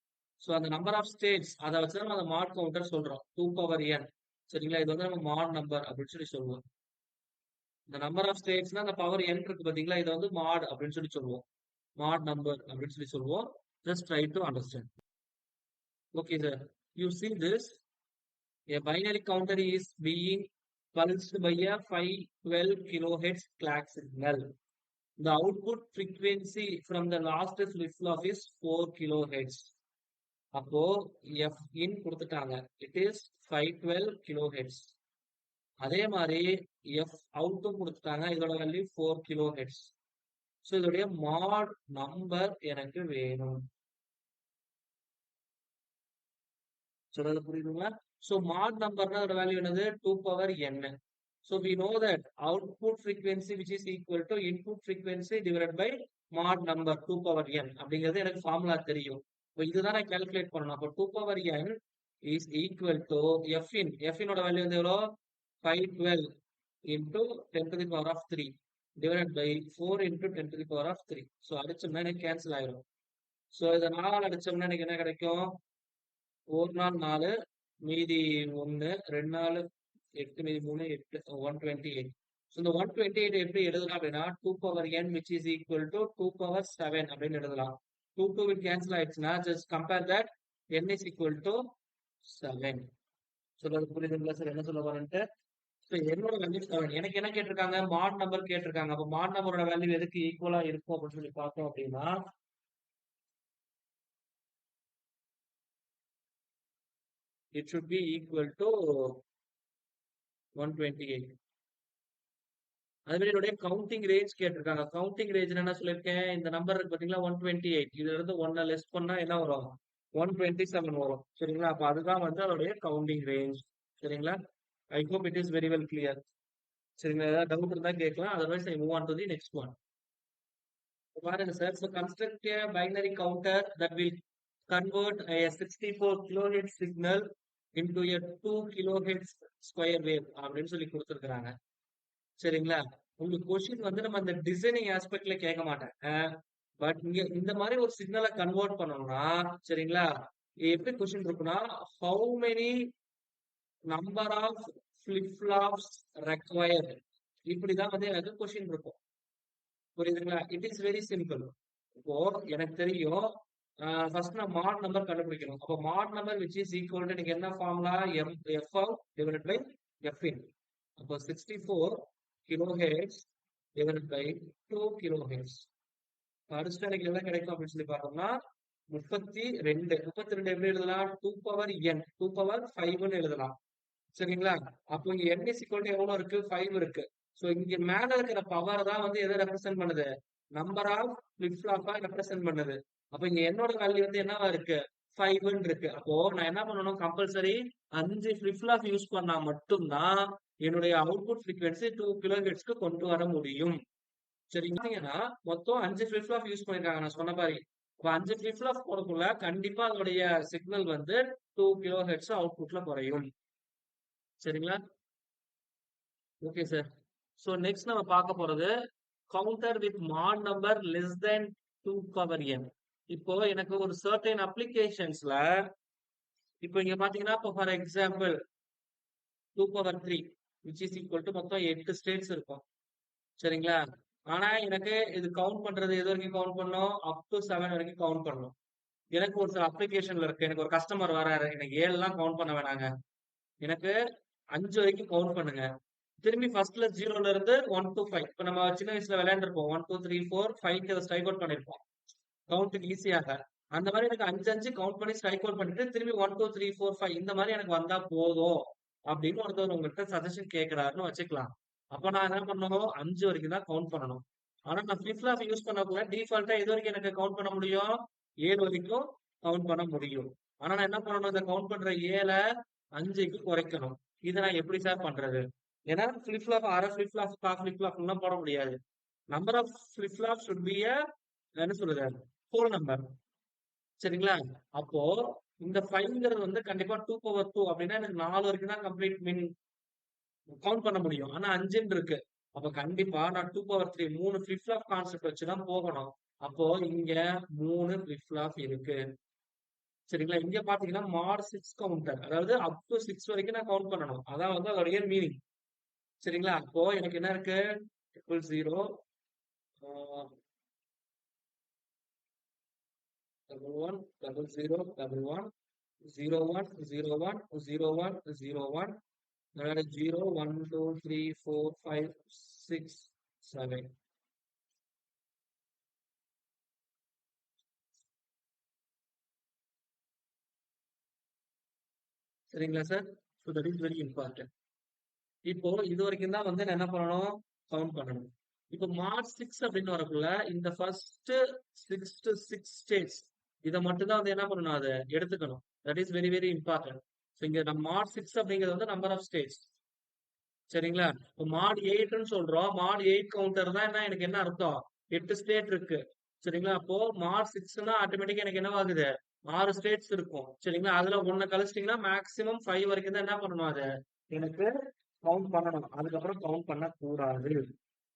ஸோ அந்த நம்பர் ஆஃப் ஸ்டேட்ஸ் அதை வச்சு நம்ம அந்த மாட் கவுண்டர் சொல்றோம். 2 n. சரிங்களா? இது வந்து நம்ம மாட் நம்பர் அப்படின்னு சொல்லி சொல்லுவோம். இந்த நம்பர் ஆஃப் ஸ்டேட்ஸ்னா அந்த பவர் n இருக்கு பாத்தீங்களா? இதை வந்து மாட் அப்படின்னு சொல்லி சொல்லுவோம். மாட் நம்பர் அப்படின்னு சொல்லி சொல்லுவோம். Just try to understand. Okay sir. You see this. A binary counter is being pulsed by a 512 kilohertz clock signal. The output frequency from the last flip-flop is 4 kilohertz. அப்போ F in கொடுத்துட்டாங்க. It is 512 kilohertz. அதே மாதிரி F out கொடுத்துட்டாங்க. இதோட value 4 kilohertz. So இதோடைய மாட் number எனக்கு வேணும். சொல்றது புரியுதுங்களா? ஸோ மாட் நம்பர்னா அதோட வேல்யூ என்னது? 2n. So we know that output frequency which is equal to input frequency divided by mod number 2n அப்படிங்கிறது எனக்கு ஃபார்முலா தெரியும். இப்போ இதுதான் நான் கால்குலேட் பண்ணணும். அப்போ 2n is equal to f in ஓட வேல்யூ வந்து எவ்வளோ? 512 into 10 to the power of 3 divided by 4 into 10 to the power of 3. So அடிச்சோம்னா எனக்கு கேன்சல் ஆயிடும். ஸோ இதை 4 அடிச்சோம்னா எனக்கு என்ன கிடைக்கும்? 1 நாள் 4, மீதி 1, 2 நாள் 8, மீதி 3, 8, 128. ஸோ இந்த 128 எப்படி எழுதலாம் அப்படின்னா 2n which is equal to 2 power 7 அப்படின்னு எழுதலாம். 2 will cancel ஆயிடுச்சுன்னா just compare that n is equal to 7. சொல்றது புரியுதுங்களா சார்? என்ன சொல்ல வரேன்ட்டு? ஸோ என்னோட வேல்யூ 7. எனக்கு என்ன கேட்டிருக்காங்க? மாட் நம்பர் கேட்டிருக்காங்க. அப்போ மாட் நம்பரோட வேல்யூ எதுக்கு ஈக்குவலா இருக்கும் அப்படின்னு சொல்லி பார்த்தோம் அப்படின்னா it should be equal to 128. அதே மாதிரி என்னுடைய கவுண்டிங் ரேஞ்ச் கேட்டிருக்காங்க. கவுண்டிங் ரேஞ்ச் என்ன சொல்லியிருக்கேன்? இந்த நம்பர் இருக்கு பாத்தீங்களா 128. இதுல இருந்து 1 லெஸ் பண்ணா என்ன வரும்? 127 வரும். சரிங்களா? அப்ப அதுதான் வந்து அதோடைய கவுண்டிங் ரேஞ்ச். சரிங்களா? ஐ hope it is very well clear. சரிங்களா? ஏதாவது டவுட் இருந்தா கேட்கலாம். Otherwise I move on to the next one. பாருங்க sir. So construct a binary counter that will convert a 64 kilohertz signal into a 2 kilohertz square wave அப்படின்னு சொல்லி கொடுத்துருக்காங்க. சரிங்களா? உங்களுக்கு கொஸ்டின் வந்து நம்ம அந்த டிசைனிங் ஆஸ்பெக்ட்ல கேட்க மாட்டேன். பட் இங்க இந்த மாதிரி ஒரு சிக்னலை கன்வெர்ட் பண்ணணும்னா சரிங்களா? எப்படி கொஸ்டின் இருக்குன்னா how many number of flip flops required, இப்படிதான் வந்து எனக்கு கொஸ்டின் இருக்கும். புரியுதுங்களா? It is very simple. இப்போ எனக்கு தெரியும் ஃபர்ஸ்ட் நான் மாட் நம்பர் கண்டுபிடிக்கணும். அப்போ mod number which is equal to நீங்க என்ன formula? F out divided by f in. அப்போ 64 கிலோஹெர்ட்ஸ் டிவைடட் பை 2 கிலோஹெர்ட்ஸ். அடுத்த எனக்கு என்ன கிடைக்கும் அப்படின்னு சொல்லி பார்த்தோம்னா 32 எப்படி எழுதலாம்? 2 பவர் n 2 பவர் 5ன்னு எழுதலாம். சரிங்களா? அப்போ இங்க n இஸ் ஈக்குவல் டு எவ்வளவு இருக்கு? 5 இருக்கு. ஸோ இங்க மேல இருக்கிற பவர் தான் வந்து எதை ரெப்ரசென்ட் பண்ணுது? நம்பர் ஆஃப் ஃபிளிப் ஃப்ளாப்பா ரெப்ரசென்ட் பண்ணுது. அப்ப இங்க என்னோட வேல்யூ வந்து என்னவா இருக்கு? 5ன்னு இருக்கு. அப்போ நான் என்ன பண்ணணும்? கம்பல்சரி 5 ஃபிளிப் ஃப்ளாப் யூஸ் பண்ணா மட்டும்தான் என்னுடைய அவுட்புட் ஃப்ரீக்வன்சி 2 கிலோஹெர்ட்ஸ்க்கு கொண்டு வர முடியும். சரிங்களா? மொத்தம் 5 ஃபிளிப் ஃப்ளாப் யூஸ் பண்ணிருக்காங்க நான் சொன்ன மாதிரி. இப்போ 5 ஃபிளிப் ஃப்ளாப் போடக்குள்ள கண்டிப்பா அதோடைய சிக்னல் வந்து 2 கிலோஹெர்ட்ஸ் அவுட்புட்ல குறையும். சரிங்களா? Okay sir. ஸோ நெக்ஸ்ட் நம்ம பார்க்க போறது counter with mod number less than 2 power n. இப்போ எனக்கு ஒரு சர்டைன் அப்ளிகேஷன்ஸ்ல இப்போ இங்க பாத்தீங்கன்னா இப்போ for example 2 power 3 which is equal to மொத்தம் 8 ஸ்டேட்ஸ் இருக்கும். சரிங்களா? ஆனா எனக்கு இது கவுண்ட் பண்றது எது வரைக்கும் கவுண்ட் பண்ணணும்? அப் டு 7 வரைக்கும் கவுண்ட் பண்ணணும். எனக்கு ஒரு சில அப்ளிகேஷன்ல இருக்கு. எனக்கு ஒரு கஸ்டமர் வராரு. எனக்கு 7 கவுண்ட் பண்ண வேணாங்க. எனக்கு 5 வரைக்கும் கவுண்ட் பண்ணுங்க. திரும்பி ஃபர்ஸ்ட்ல 0ல இருந்து 1 to 5. இப்ப நம்ம சின்ன வயசுல விளையாண்டுருப்போம். 1 2 3 4 5க்கு அதை ஸ்ட்ரைக் அவுட் பண்ணிருப்போம். கவுண்ட்டுக்கு ஈஸியாக. அந்த மாதிரி எனக்கு 5 கவுண்ட் பண்ணி ஸ்ட்ரைக் அவுட் பண்ணிட்டு திரும்பி 1 2 3 4 5 இந்த மாதிரி எனக்கு வந்தா போதும் அப்படின்னு ஒருத்தர் உங்கள்கிட்ட சஜஷன் கேட்கிறாருன்னு வச்சுக்கலாம். அப்ப நான் என்ன பண்ணணும்? 5 வரைக்கும் தான் கவுண்ட் பண்ணணும். ஆனா நான் ஃபிளிப் ஃப்ளாப் யூஸ் பண்ணக்குள்ள டிஃபால்ட்டா எது வரைக்கும் எனக்கு கவுண்ட் பண்ண முடியும்? 7 வரைக்கும் கவுண்ட் பண்ண முடியும். ஆனா நான் என்ன பண்ணணும்? இந்த கவுண்ட் பண்ற 7 5க்கு குறைக்கணும். இதை நான் எப்படி சார் பண்றது? ஏன்னா ஃபிளிப் ஃப்ளாப் அரை ஃபிளிப் ஃப்ளாப் கால் ஃபிளிப் ஃப்ளாப்லாம் போட முடியாது. Number of flip flop should be a என்ன சொல்றது? Whole number. சரிங்களா? அப்போ இந்த 5ங்கிறது வந்து கண்டிப்பா 2 பவர் 2 அப்படின்னா எனக்கு 4 வரைக்கும் தான் கம்ப்ளீட் மீன் கவுண்ட் பண்ண முடியும். ஆனா 5ன்னு இருக்கு. அப்ப கண்டிப்பா நான் 2 பவர் 3 3 ஃபிளிப் ஃப்ளாப் கான்செப்ட் வச்சு தான் போகணும். அப்போ இங்க 3 ஃபிளிப் ஃப்ளாப் இருக்கு. சரிங்களா? இங்க பாத்தீங்கன்னா மாட் 6 கவுண்டர். அதாவது அப் டு 6 வரைக்கும் நான் கவுண்ட் பண்ணணும். அதான் வந்து அதோட ரியல் மீனிங். சரிங்களா? அப்போ எனக்கு என்ன இருக்கு? 000 11 00 11 01 01 01 01 another 0 1 2 3 4 5 6 7. சரிங்களா sir? So that is very important. இப்போ இது வரைக்கும் தான் வந்து நான் என்ன பண்ணணும்? கவுண்ட் பண்ணணும். இப்போ மார்ச் 6 அப்படின்னு வரக்குள்ள இந்த ஃபர்ஸ்ட் 6 ஸ்டேட்ஸ் இதை மட்டும் தான் வந்து என்ன பண்ணணும்? அதை எடுத்துக்கணும். That is very very important. So இங்க நம்ம மார்ச் 6 அப்படிங்கிறது வந்து நம்பர் ஆஃப் ஸ்டேட்ஸ். சரிங்களா? இப்போ மாட் 8ன்னு சொல்றோம். மாட் 8 கவுண்டர் தான் என்ன எனக்கு என்ன அர்த்தம்? 8 ஸ்டேட் இருக்கு. சரிங்களா? அப்போ மார்ச் 6னா ஆட்டோமேட்டிக்கா எனக்கு என்ன ஆகுது? 6 ஸ்டேட்ஸ் இருக்கும். சரிங்களா? அதுல ஒண்ணு கழிச்சிட்டீங்கன்னா மேக்ஸிமம் 5 வரைக்கும் தான் என்ன பண்ணணும் அது? எனக்கு கவுண்ட் பண்ணணும். அதுக்கப்புறம் கவுண்ட் பண்ணக்கூடாது.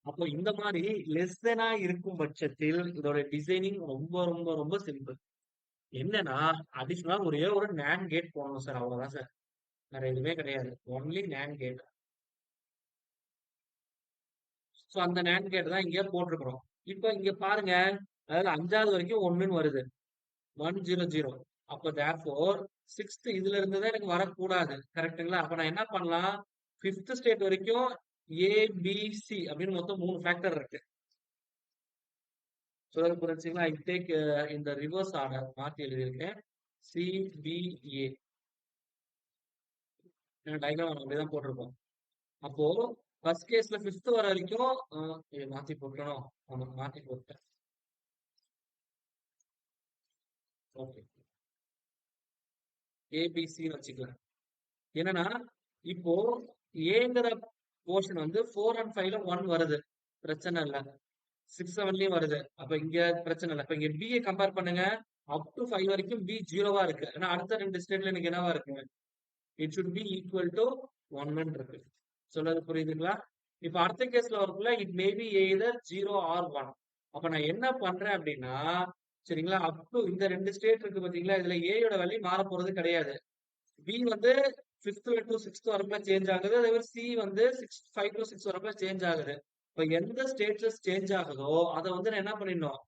அப்போ இந்த மாதிரி லெஸ் தெனா இருக்கும் பட்சத்தில் இதோட டிசைனிங் ரொம்ப ரொம்ப ரொம்ப சிம்பிள். என்னன்னா அடிஷனலா ஒரே ஒரு NAND கேட் போடணும் சார். அவ்வளவுதான் சார். வேற எதுவுமே கிடையாது. Only NAND gate. சோ அந்த NAND கேட் தான் இங்க போட்டிருக்கிறோம். இப்போ இங்க பாருங்க. அதாவது 5வது வரைக்கும் 1ன்னு வருது. 100. அப்ப therefore 6th இதுல இருந்து தான் எனக்கு வரக்கூடாது. கரெக்ட்டுங்களா? அப்ப நான் என்ன பண்ணலாம்? 5th ஸ்டேட் வரைக்கும் A, B, C அப்படின்னு மொத்தம் 3 ஃபேக்டர் இருக்கு. சொல்றது புரிஞ்சுங்களா? ஐ டேக் இந்த ரிவர்ஸ் ஆர்டர் மாத்தி எழுதியிருக்கேன். C, B, A. டயக்ராம் அப்படிதான் போட்டிருக்கோம். அப்போ ஃபர்ஸ்ட் கேஸ்ல 5th வர வரைக்கும் மாத்தி போட்டணும். ஆமா மாத்தி போட்டேன். ஓகே. ஏபிசின்னு வச்சுக்கலாம். என்னன்னா இப்போ ஏங்கிற போர்ஷன் வந்து 4 அண்ட் 5ல 1 வருது. பிரச்சனை இல்ல. 6 7லயும் வருது. அப்ப இங்க பிரச்சனை இல்ல. இப்ப இங்க B கம்பேர் பண்ணுங்க. அப் டு 5 வரைக்கும் B 0வா இருக்கு. ஏன்னா அடுத்த 2 ஸ்டேட்ல எனக்கு என்னவா இருக்கு? It should be equal to 1 இருக்கு. சொல்றது புரியுதுங்களா? இப்ப அடுத்த கேஸ்ல வரக்குள்ள it may be either 0 or 1. அப்ப நான் என்ன பண்றேன் அப்படின்னா, சரிங்களா? அப் டு இந்த 2 ஸ்டேட் இருக்கு பாத்தீங்களா? இதுல A யோட வேல்யூ மாற போறது கிடையாது. B வந்து 5th டு 6th வரப்ப சேஞ்ச் ஆகுது. அதே மாதிரி C வந்து 5 டு 6 வரப்ப சேஞ்ச் ஆகுது. இப்ப எந்த ஸ்டேட்டஸ் சேஞ்ச் ஆகுதோ அதை வந்து நான் என்ன பண்ணிடணும்?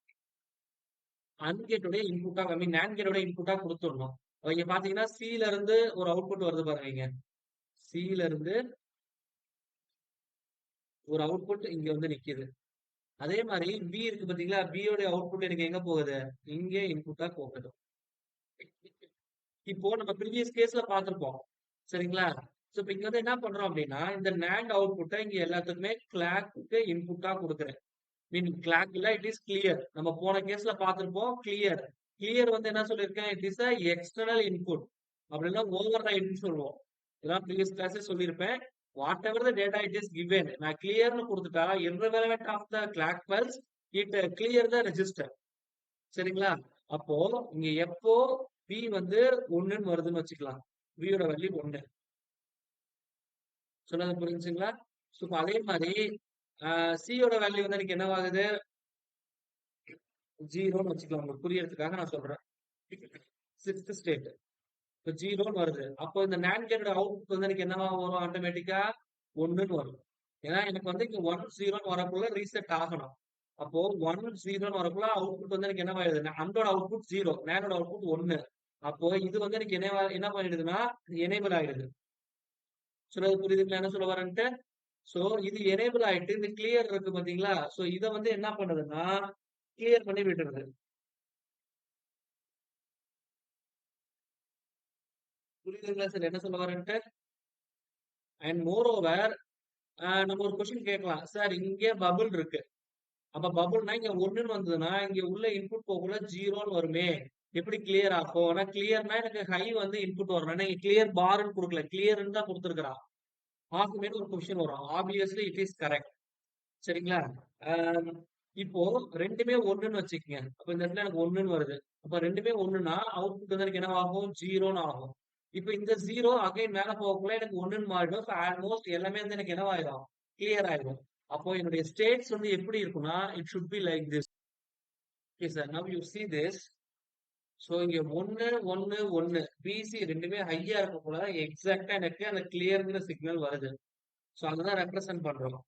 AND கேட்டோட இன்புட்டா ஐ மீன் NAND கேட்டோட இன்புட்டா கொடுத்துடணும். இங்க பாத்தீங்கன்னா C ல இருந்து ஒரு அவுட்புட் வருது பாருங்க. C ல இருந்து ஒரு அவுட்புட் இங்க வந்து நிக்குது. அதே மாதிரி B இருக்கு பாத்தீங்களா? B யோட அவுட்புட் எனக்கு எங்க போகுது? இங்கே இன்புட்டா போகுது. இப்போ நம்ம ப்ரீவியஸ் கேஸ்ல பார்த்திருப்போம். சரிங்களா? சோ இப்ப இங்க வந்து என்ன பண்றோம் அப்படின்னா, இந்த NAND அவுட்புட்ட இங்க எல்லாத்துக்குமே கிளாக்கு இன்புட்டா குடுக்குறேன். மீன் கிளாக் இல்ல இட் இஸ் கிளியர். நம்ம போன கேஸ்ல பார்த்திருப்போம் கிளியர். கிளியர் வந்து என்ன சொல்லியிருக்கேன்? It is a external input. அப்படின்னா ஓவர் ரைட்னு சொல்லுவோம். இதெல்லாம் ப்ரீவியஸ் கிளாஸே சொல்லியிருப்பேன். Whatever the data it is given. நான் கிளியர்னு கொடுத்துட்டா irrelevant of the clock pulse it clear the register. சரிங்களா? அப்போ இங்க எப்போ B வந்து 1ன்னு வருதுன்னு வச்சுக்கலாம். B யோட வேல்யூ 1. சொன்னது புரிஞ்சுங்களா? சோ இப்ப அதே மாதிரி C யோட வேல்யூ வந்து எனக்கு என்னவாகுது? 0ன்னு வச்சுக்கலாம். உங்களுக்கு புரியறதுக்காக நான் சொல்றேன். 6th state. இப்ப 0ன்னு வருது. அப்போ இந்த NAND கேட்டோட அவுட்புட் வந்து எனக்கு என்னவா வரும்? ஆட்டோமேட்டிக்கா 1ன்னு வரும். ஏன்னா எனக்கு வந்து இங்க 1 0ன்னு வரக்குள்ள ரீசெட் ஆகணும். அப்போ 1 0ன்னு வரக்குள்ள அவுட்புட் வந்து எனக்கு என்னவாயிடுது? ANDோட அவுட்புட் 0, NANDோட அவுட்புட் 1. அப்போ இது வந்து எனக்கு என்ன பண்ணிடுதுன்னா எனேபிள் ஆயிடுது. சொல்றது புரியுதுங்களா? என்ன சொல்ல வரேன்ட்டு? சோ இது எனேபிள் ஆயிட்டு இந்த கிளியர் இருக்கு பாத்தீங்களா? சோ இத வந்து என்ன பண்ணுதுன்னா கிளியர் பண்ணி விட்டுருது. புரியுதுங்களா சார் என்ன சொல்ல வரேன்ட்டு? அண்ட் மோர் ஓவர் நம்ம ஒரு கொஸ்டின் கேட்கலாம். சார் இங்கே பபுள் இருக்கு. அப்ப பபுள்னா இங்க 1ன்னு வந்ததுன்னா இங்க உள்ள இன்புட் போகக்குள்ள 0ன்னு வருமே. எப்படி கிளியர் ஆகும்? ஆனா கிளியர்னா எனக்கு ஹை வந்து இன்புட் வரணும். ஏன்னா கிளியர் பார்ன்னு கொடுக்கல. கிளியர்ன்னு தான் கொடுத்துருக்கான். ஆகுமேனு ஒரு கொஸ்டின் வரும். Obviously it is correct. சரிங்களா? இப்போ ரெண்டுமே ஒண்ணுன்னு வச்சுக்கங்க. அப்ப இந்த இடத்துல எனக்கு ஒண்ணுன்னு வருது. அப்ப ரெண்டுமே ஒண்ணுன்னா அவுட்புட் வந்து எனக்கு என்னவாகும்? 0ன்னு ஆகும். இப்ப இந்த 0 அகைன் மேல போகக்குள்ள எனக்கு ஒண்ணுன்னு மாறிடும். இப்ப ஆல்மோஸ்ட் எல்லாமே வந்து எனக்கு என்னவாயிரும்? கிளியர் ஆயிரும். அப்போ என்னுடைய ஸ்டேட்ஸ் வந்து எப்படி இருக்கும்னா, it should be like this. Okay sir. Now you see this. So இங்க 1, 1, 1 பிசி ரெண்டுமே ஹையா இருக்கக்குள்ள தான் எக்ஸாக்ட்டா எனக்கு அந்த கிளியர்ங்கிற சிக்னல் வருது. சோ அததான் ரெப்ரசன்ட் பண்றோம்.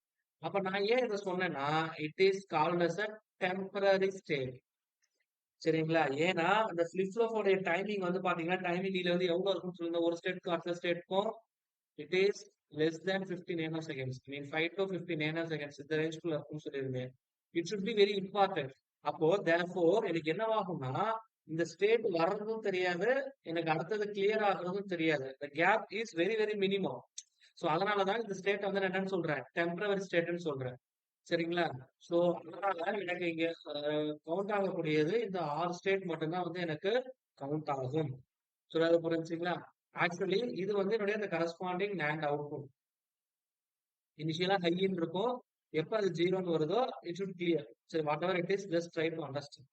அப்ப நான் ஏன் இத சொன்னேன்னா, it is called as a temporary state. சரிங்களா? ஏன்னா, அந்த ஃபிளிப் ஃப்ளாப்போடைய டைமிங் வந்து பாத்தீங்கன்னா, டைமிங் டிலே வந்து எவ்வளவு இருக்கும்னு சொல்லுங்க. ஒரு ஸ்டேட்க்கும் அடுத்த ஸ்டேட்க்கும் it is less than 50 nano seconds. Mean 5 to 50 nano seconds இந்த ரேஞ்ச்குள்ள இருக்கும்னு சொல்லியிருந்தேன். It should be very important. அப்போ தேர்ஃபோர் எனக்கு என்னவாகும்னா, இந்த ஸ்டேட் வர்றதும் தெரியாது, எனக்கு அடுத்தது கிளியர் ஆகுறதும் தெரியாது. The gap is very very minimum. So அதனாலதான் இந்த ஸ்டேட் வந்து நான் என்னன்னு சொல்றேன்? டெம்பரரி ஸ்டேட்ன்னு சொல்றேன். சரிங்களா? சோ அதனால எனக்கு இங்க கவுண்ட் ஆகக்கூடியது இந்த 6 ஸ்டேட் மட்டும்தான் வந்து எனக்கு கவுண்ட் ஆகும். சொல்றது புரிஞ்சுங்களா? ஆக்சுவலி இது வந்து என்னுடைய அந்த கரஸ்பாண்டிங் NAND அவுட்புட். இனிஷியலா ஹைன்னு இருக்கும். எப்ப அது 0ன்னு வருதோ இட் ஷுட் கிளியர். சரி what ever it is just try to understand.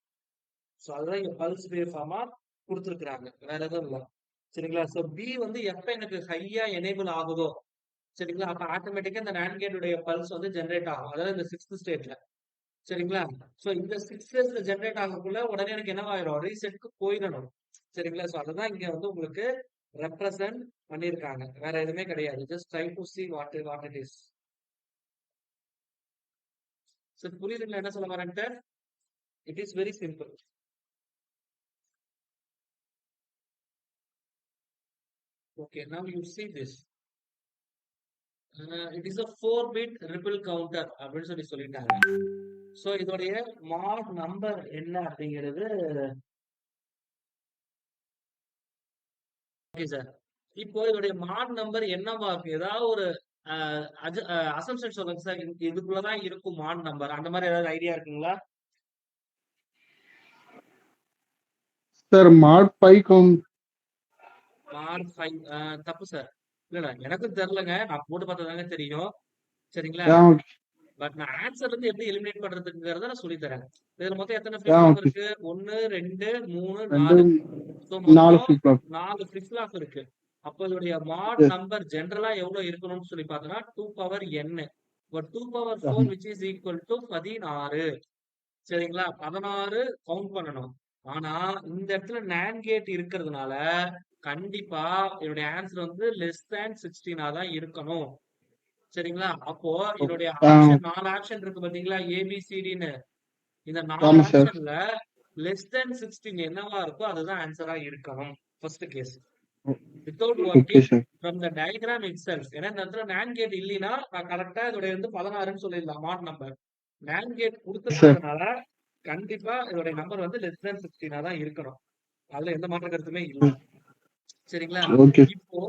So அதுதான் இங்க பல்ஸ் வேவ் ஃபார்மா குடுத்துருக்காங்க. வேற எதுவும் இல்ல. சரிங்களா? சோ பி வந்து எப்ப எனக்கு ஹையா எனேபிள் ஆகுதோ சரிங்களா? அப்ப ஆட்டோமேட்டிக்கா இந்த NAND கேட் உடைய பல்ஸ் வந்து ஜெனரேட் ஆகும். அதாவது இந்த 6th ஸ்டேட்ல. சரிங்களா? சோ இந்த 6 ஃபேஸ்ல ஜெனரேட் ஆகக்குள்ள உடனே எனக்கு என்னவாயிரும்? ரீசெட்க்கு போயிடணும். சரிங்களா? சோ அததான் இங்க வந்து உங்களுக்கு ரெப்ரசன்ட் பண்ணியிருக்காங்க. வேற எதுவுமே கிடையாது. Just try to see what it is. So புரியுதுங்களா என்ன சொல்ல வரேன்ட்டு? It is very simple. Okay, now you see this. It is a 4-bit ripple counter அப்படின்னு சொல்லிட்டாங்க. சோ இதோடைய மாட் நம்பர் என்ன அப்படிங்கிறது ஓகே சார். இப்போ இதோடைய மாட் நம்பர் என்னவா இருக்கு? ஏதாவது ஒரு அசம்ப்ஷன் சொல்லுங்க சார். இதுக்குள்ளதான் இருக்கும் மாட் நம்பர். அந்த மாதிரி ஏதாவது ஐடியா இருக்குங்களா? சார் மாட் 5 கவுண்ட். மாட் 5 தப்பு சார். இல்ல எனக்கும் தெரியலங்க. நான் போட்டு பார்த்தாதாங்க தெரியும். சரிங்களா? ஓகே. பட் நான் ஆன்சர் வந்து எப்படி எலிமினேட் பண்றதுங்கிறத நான் சொல்லி தரேன். இதுல மொத்தம் எத்தனை ஃபிளிப் ஃப்ளாப் ஓகே. இருக்கு? 1, 2, 3, 2 4. சோ 4 மொத்தம் ஃபிளிப் ஃப்ளாப். 4 ஃபிளிப் ஃப்ளாப் இருக்கு. அப்ப இதோடைய மாட் நம்பர் ஜெனரலா எவ்வளவு இருக்கணும்னு சொல்லி பார்த்தோம்னா 2 பவர் n. இப்ப 2 power 4 which is equal to 16. சரிங்களா? 16 கவுண்ட் பண்ணணும். ஆனா இந்த இடத்துல NAND கேட் இருக்கிறதுனால கண்டிப்பா என்னுடைய ஆன்சர் வந்து லெஸ் தேன் 16 தான் இருக்கணும். சரிங்களா? அப்போ இதோடைய ஆப்ஷன் 4 ஆப்ஷன் இருக்கு பாத்தீங்களா? ஏபிசிடின்னு. இந்த 4 ஆமா சார். ஆப்ஷன்ல லெஸ் தேன் 16 என்னவா இருக்கோ அதுதான் ஆன்சரா இருக்கணும். First case. Without okay working sir. From the diagram itself. ஏன்னா இந்த இடத்துல NAND கேட் இல்லைன்னா நான் கரெக்டா இதோடைய வந்து 16ன்னு சொல்லிடலாம் mod number. NAND gate sir. கொடுத்துருக்கிறதுனால கண்டிப்பா இதோடைய நம்பர் வந்து லெஸ் தேன் 16 தான் இருக்கணும். அதுல எந்த மாற்ற கருத்துமே இல்லை. சரிங்களா? ஓகே. இப்போ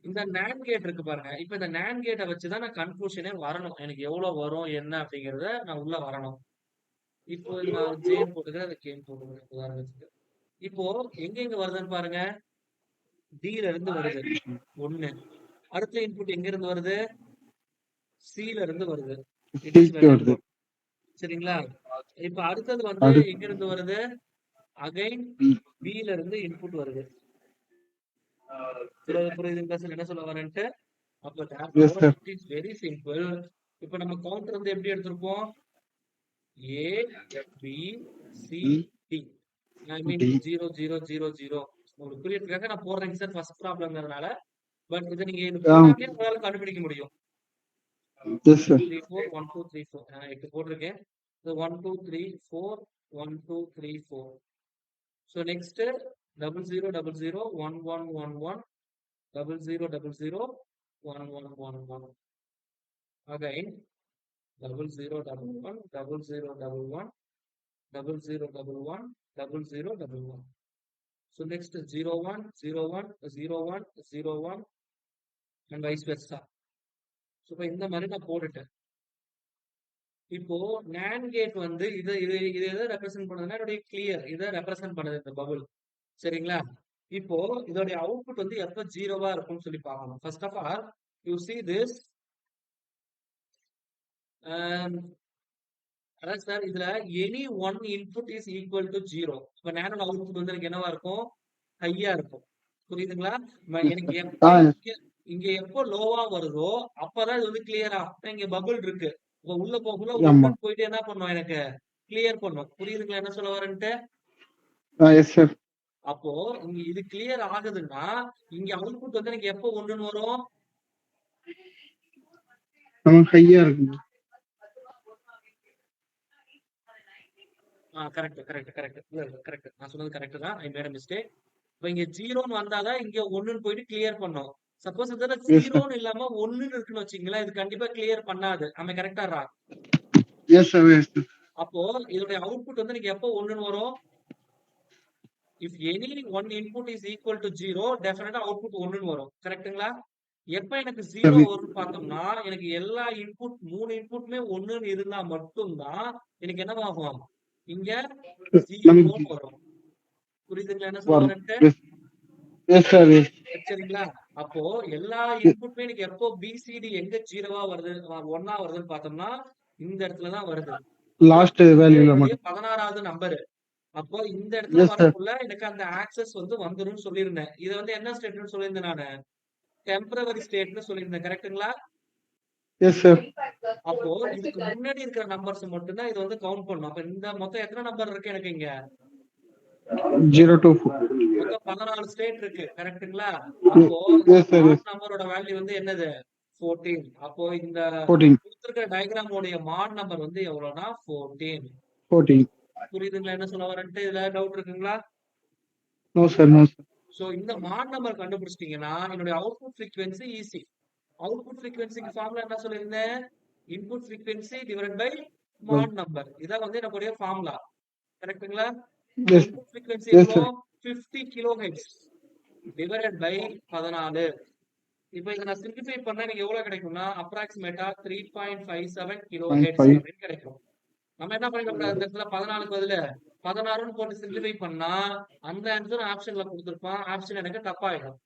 இந்த NAND கேட் இருக்கு பாருங்க. இப்ப இந்த NAND கேட்ட வச்சுதான் நான் கன்க்ளூஷனே வரணும். எனக்கு எவ்வளவு வரும் என்ன அப்படிங்கறத நான் உள்ள வரணும். இப்போ இது நான் ஜேன்னு போட்டுக்கிறேன், அதை கேன்னு போட்டுக்கிறேன் உதாரணத்துக்கு. இப்போ எங்க வருதுன்னு பாருங்க. D ல இருந்து வருது 1. அடுத்த இன்புட் எங்க இருந்து வருது? C ல இருந்து வருது. இட் இஸ் வெரி வருது. குட். சரிங்களா? இப்ப அடுத்தது வந்து எங்க இருந்து வருது? அகைன் B ல இருந்து இன்புட் வருது. புரியுதுங்களா சார் என்ன சொல்ல வரேன்ட்டு? அப்ப therefore it is very simple. இப்ப நம்ம கவுண்டர் வந்து எப்படி எடுத்திருப்போம்? A, B, C, D. I mean 0, 0, 0, 0. உங்களுக்கு புரியறதுக்காக நான் போடுறேங்க சார் ஃபர்ஸ்ட் ப்ராப்ளம்ங்கிறதுனால. பட் இதை நீங்க இது போடாமே உங்களால கண்டுபிடிக்க முடியும். 1, 2, 3, 4, 1, 2, 3, 4. நான் 8 போட்டிருக்கேன். 1, 2, 3, 4, 1, 2, 3, 4. So next 0, 0, 0, 0, 1, 1, 1, 1, 0, 0, 0, 0, 1, 1, 1, 1. Again 0, 0, 1, 1, 0, 0, 1, 1, 0, 0, 1, 1, 0, 0, 1. So next 0, 1, 0, 1, 0, 1, 0, 1 and vice versa. So இப்ப இந்த மாதிரி நான் போட்டுட்டேன். இப்போ NAND கேட் வந்து இது இது இது எதை ரெப்ரசென்ட் பண்ணுதுன்னா என்னுடைய கிளியர் இதை ரெப்ரசென்ட் பண்ணுது இந்த பபுள். சரிங்களா? இப்போ இதோடைய அவுட்புட் வந்து எப்ப 0வா இருக்கும்னு சொல்லி பார்க்கணும். First of all you see this அதான் சார் இதுல any one input is equal to 0. இப்ப நேனோ அவுட்புட் வந்து எனக்கு என்னவா இருக்கும்? ஹையா இருக்கும். புரியுதுங்களா? Yes, எனக்கு sir. எப்ப Yes. இங்க இங்க எப்போ லோவா வருதோ அப்பதான் இது வந்து கிளியரா. இங்க பபிள் இருக்கு. இப்ப உள்ள போகுள்ள ஆமா. ஒண்ணுன்னு போயிட்டு என்ன பண்ணும் எனக்கு? கிளியர் பண்ணும். புரியுதுங்களா என்ன சொல்ல வரேன்ட்டு? Yes, sir. அப்போ இங்க இது கிளியர் ஆகுதுன்னா இங்க அவுட்புட் வந்து எனக்கு எப்போ ஒண்ணுன்னு வரும்? நமக்கு ஹையா இருக்குங்க. Correct correct correct. கரெக்ட். நான் சொன்னது கரெக்ட் தான். I made mistake. இப்ப இங்க 0ன்னு வந்தாதான் இங்க 1ன்னு போயிட்டு கிளியர் பண்ணும். சப்போஸ் இதுல Yes, sir. 0ன்னு இல்லாம 1ன்னு இருக்குன்னு வச்சுங்களேன், இது கண்டிப்பா கிளியர் பண்ணாது. ஆமா கரெக்டா? Yes, sir. Yes, sir. அப்போ இதோட அவுட்புட் வந்து எனக்கு எப்போ 1ன்னு வரும்? If any one input is equal to 0, டெஃபினட்டா அவுட்புட் 1ன்னு வரும். கரெக்ட்டுங்களா? எப்ப எனக்கு 0 சரி. வரும்னு பார்த்தோம்னா, எனக்கு எல்லா இன்புட் 3 இன்புட்மே 1ன்னு இருந்தா மட்டும் தான் எனக்கு என்னவாகும்? இங்க நமக்கு 0ன்னு வரும். புரியுதுங்களா என்ன சொல்ல வரும். வரேன்ட்டு? Yes. Yes, sir. Yes. சரிங்களா? அப்போ எல்லா இன்புட்மே எனக்கு எப்போ பிசிடி எங்க 0வா வருது, 1ஆ வருதுன்னு பார்த்தோம்னா, இந்த இடத்துல தான் வருது. அப்போ Last இது வேல்யூல என்னுடைய மட்டும். 16வது நம்பரு. அப்போ இந்த இடத்துல Yes, sir. வரக்குள்ள எனக்கு அந்த ஆக்சஸ் வந்து வந்துரும்னு சொல்லியிருந்தேன். இத வந்து என்ன ஸ்டேட்மென்ட் சொல்லியிருந்தேன் நானு? டெம்பரவரி ஸ்டேட்ன்னு சொல்லியிருந்தேன். கரெக்ட்டுங்களா? Yes, sir. அப்போ இதுக்கு முன்னாடி இருக்கிற நம்பர்ஸ் மட்டும் தான் இது வந்து கவுண்ட் பண்ணும். அப்ப இந்த மொத்தம் எத்தனை நம்பர் இருக்கு எனக்கு இங்க? 0 to 4. மொத்தம் 14 ஸ்டேட் இருக்கு. கரெக்ட்டுங்களா? அப்போ இந்த Yes, sir. Yes. மாட் நம்பரோட வேல்யூ வந்து என்னது? 14. அப்போ இந்த 14. குடுத்திருக்கிற டயகிராம் உடைய மாட் நம்பர் வந்து எவ்வளவுனா 14. 14. புரியுதுங்களா என்ன சொல்ல வரேன்ட்டு? இதுல டவுட் இருக்குங்களா? No, sir. No, sir. So இந்த மாட் நம்பர் கண்டுபிடிச்சிட்டீங்கன்னா என்னுடைய அவுட்புட் ஃப்ரீக்வென்சி ஈஸி. அவுட்புட் ஃப்ரீக்வென்சிக்கு ஃபார்முலா என்ன சொல்லியிருந்தேன்? Input frequency divided by mod number. இதான் வந்து நம்மளுடைய ஃபார்முலா. கரெக்ட்டுங்களா? அப்ப Yes. இன்புட் ஃப்ரீக்வென்சி Yes, எவ்வளோ? sir. 50 kilohertz divided by 14. இப்போ இத நான் சிம்பிளிஃபை பண்ணா எனக்கு எவ்வளவு கிடைக்கும்னா அப்ராக்ஸிமேட்டா 3.57 கிலோஹெர்ட்ஸ் 0.5. அப்படின்னு கிடைக்கும். நம்ம என்ன பண்ணிடக்கூடாது இந்த இடத்துல 14க்கு பதிலு 16ன்னு போட்டு சிம்பிளிஃபை பண்ணா அந்த ஆன்சர் ஆப்ஷன்ல கொடுத்திருப்பான். ஆப்ஷன் எனக்கு தப்பாயிடும்.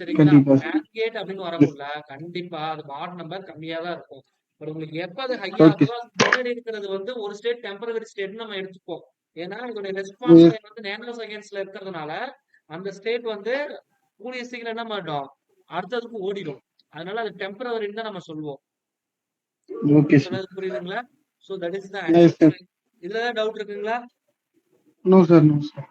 சரிங்களா? கண்டிப்பா sir. NAND கேட் அப்படின்னு Yes. வரக்குள்ள கண்டிப்பா அது மாட் நம்பர் கம்மியா தான் இருக்கும். பட் உங்களுக்கு எப்ப அது ஹை Okay. ஆகுதோ அதுக்கு முன்னாடி இருக்கிறது வந்து ஒரு ஸ்டேட் டெம்பரவரி ஸ்டேட்னு நம்ம எடுத்துப்போம். ஏன்னா இதோட ரெஸ்பான்ஸ் Yes. டைம் வந்து நேனோ செகண்ட்ஸ்ல இருக்கிறதுனால அந்த ஸ்டேட் வந்து கூடிய சீக்கிரம் என்ன மாட்டோம் அடுத்ததுக்கு ஓடிடும். அதனால அது டெம்பரவரின்னு தான் நம்ம சொல்லுவோம். Okay, sir. சொன்னது புரியுதுங்களா? So that is the Yes, answer. sir. இதுல ஏதாவது டவுட் இருக்குங்களா? No, sir. No, sir.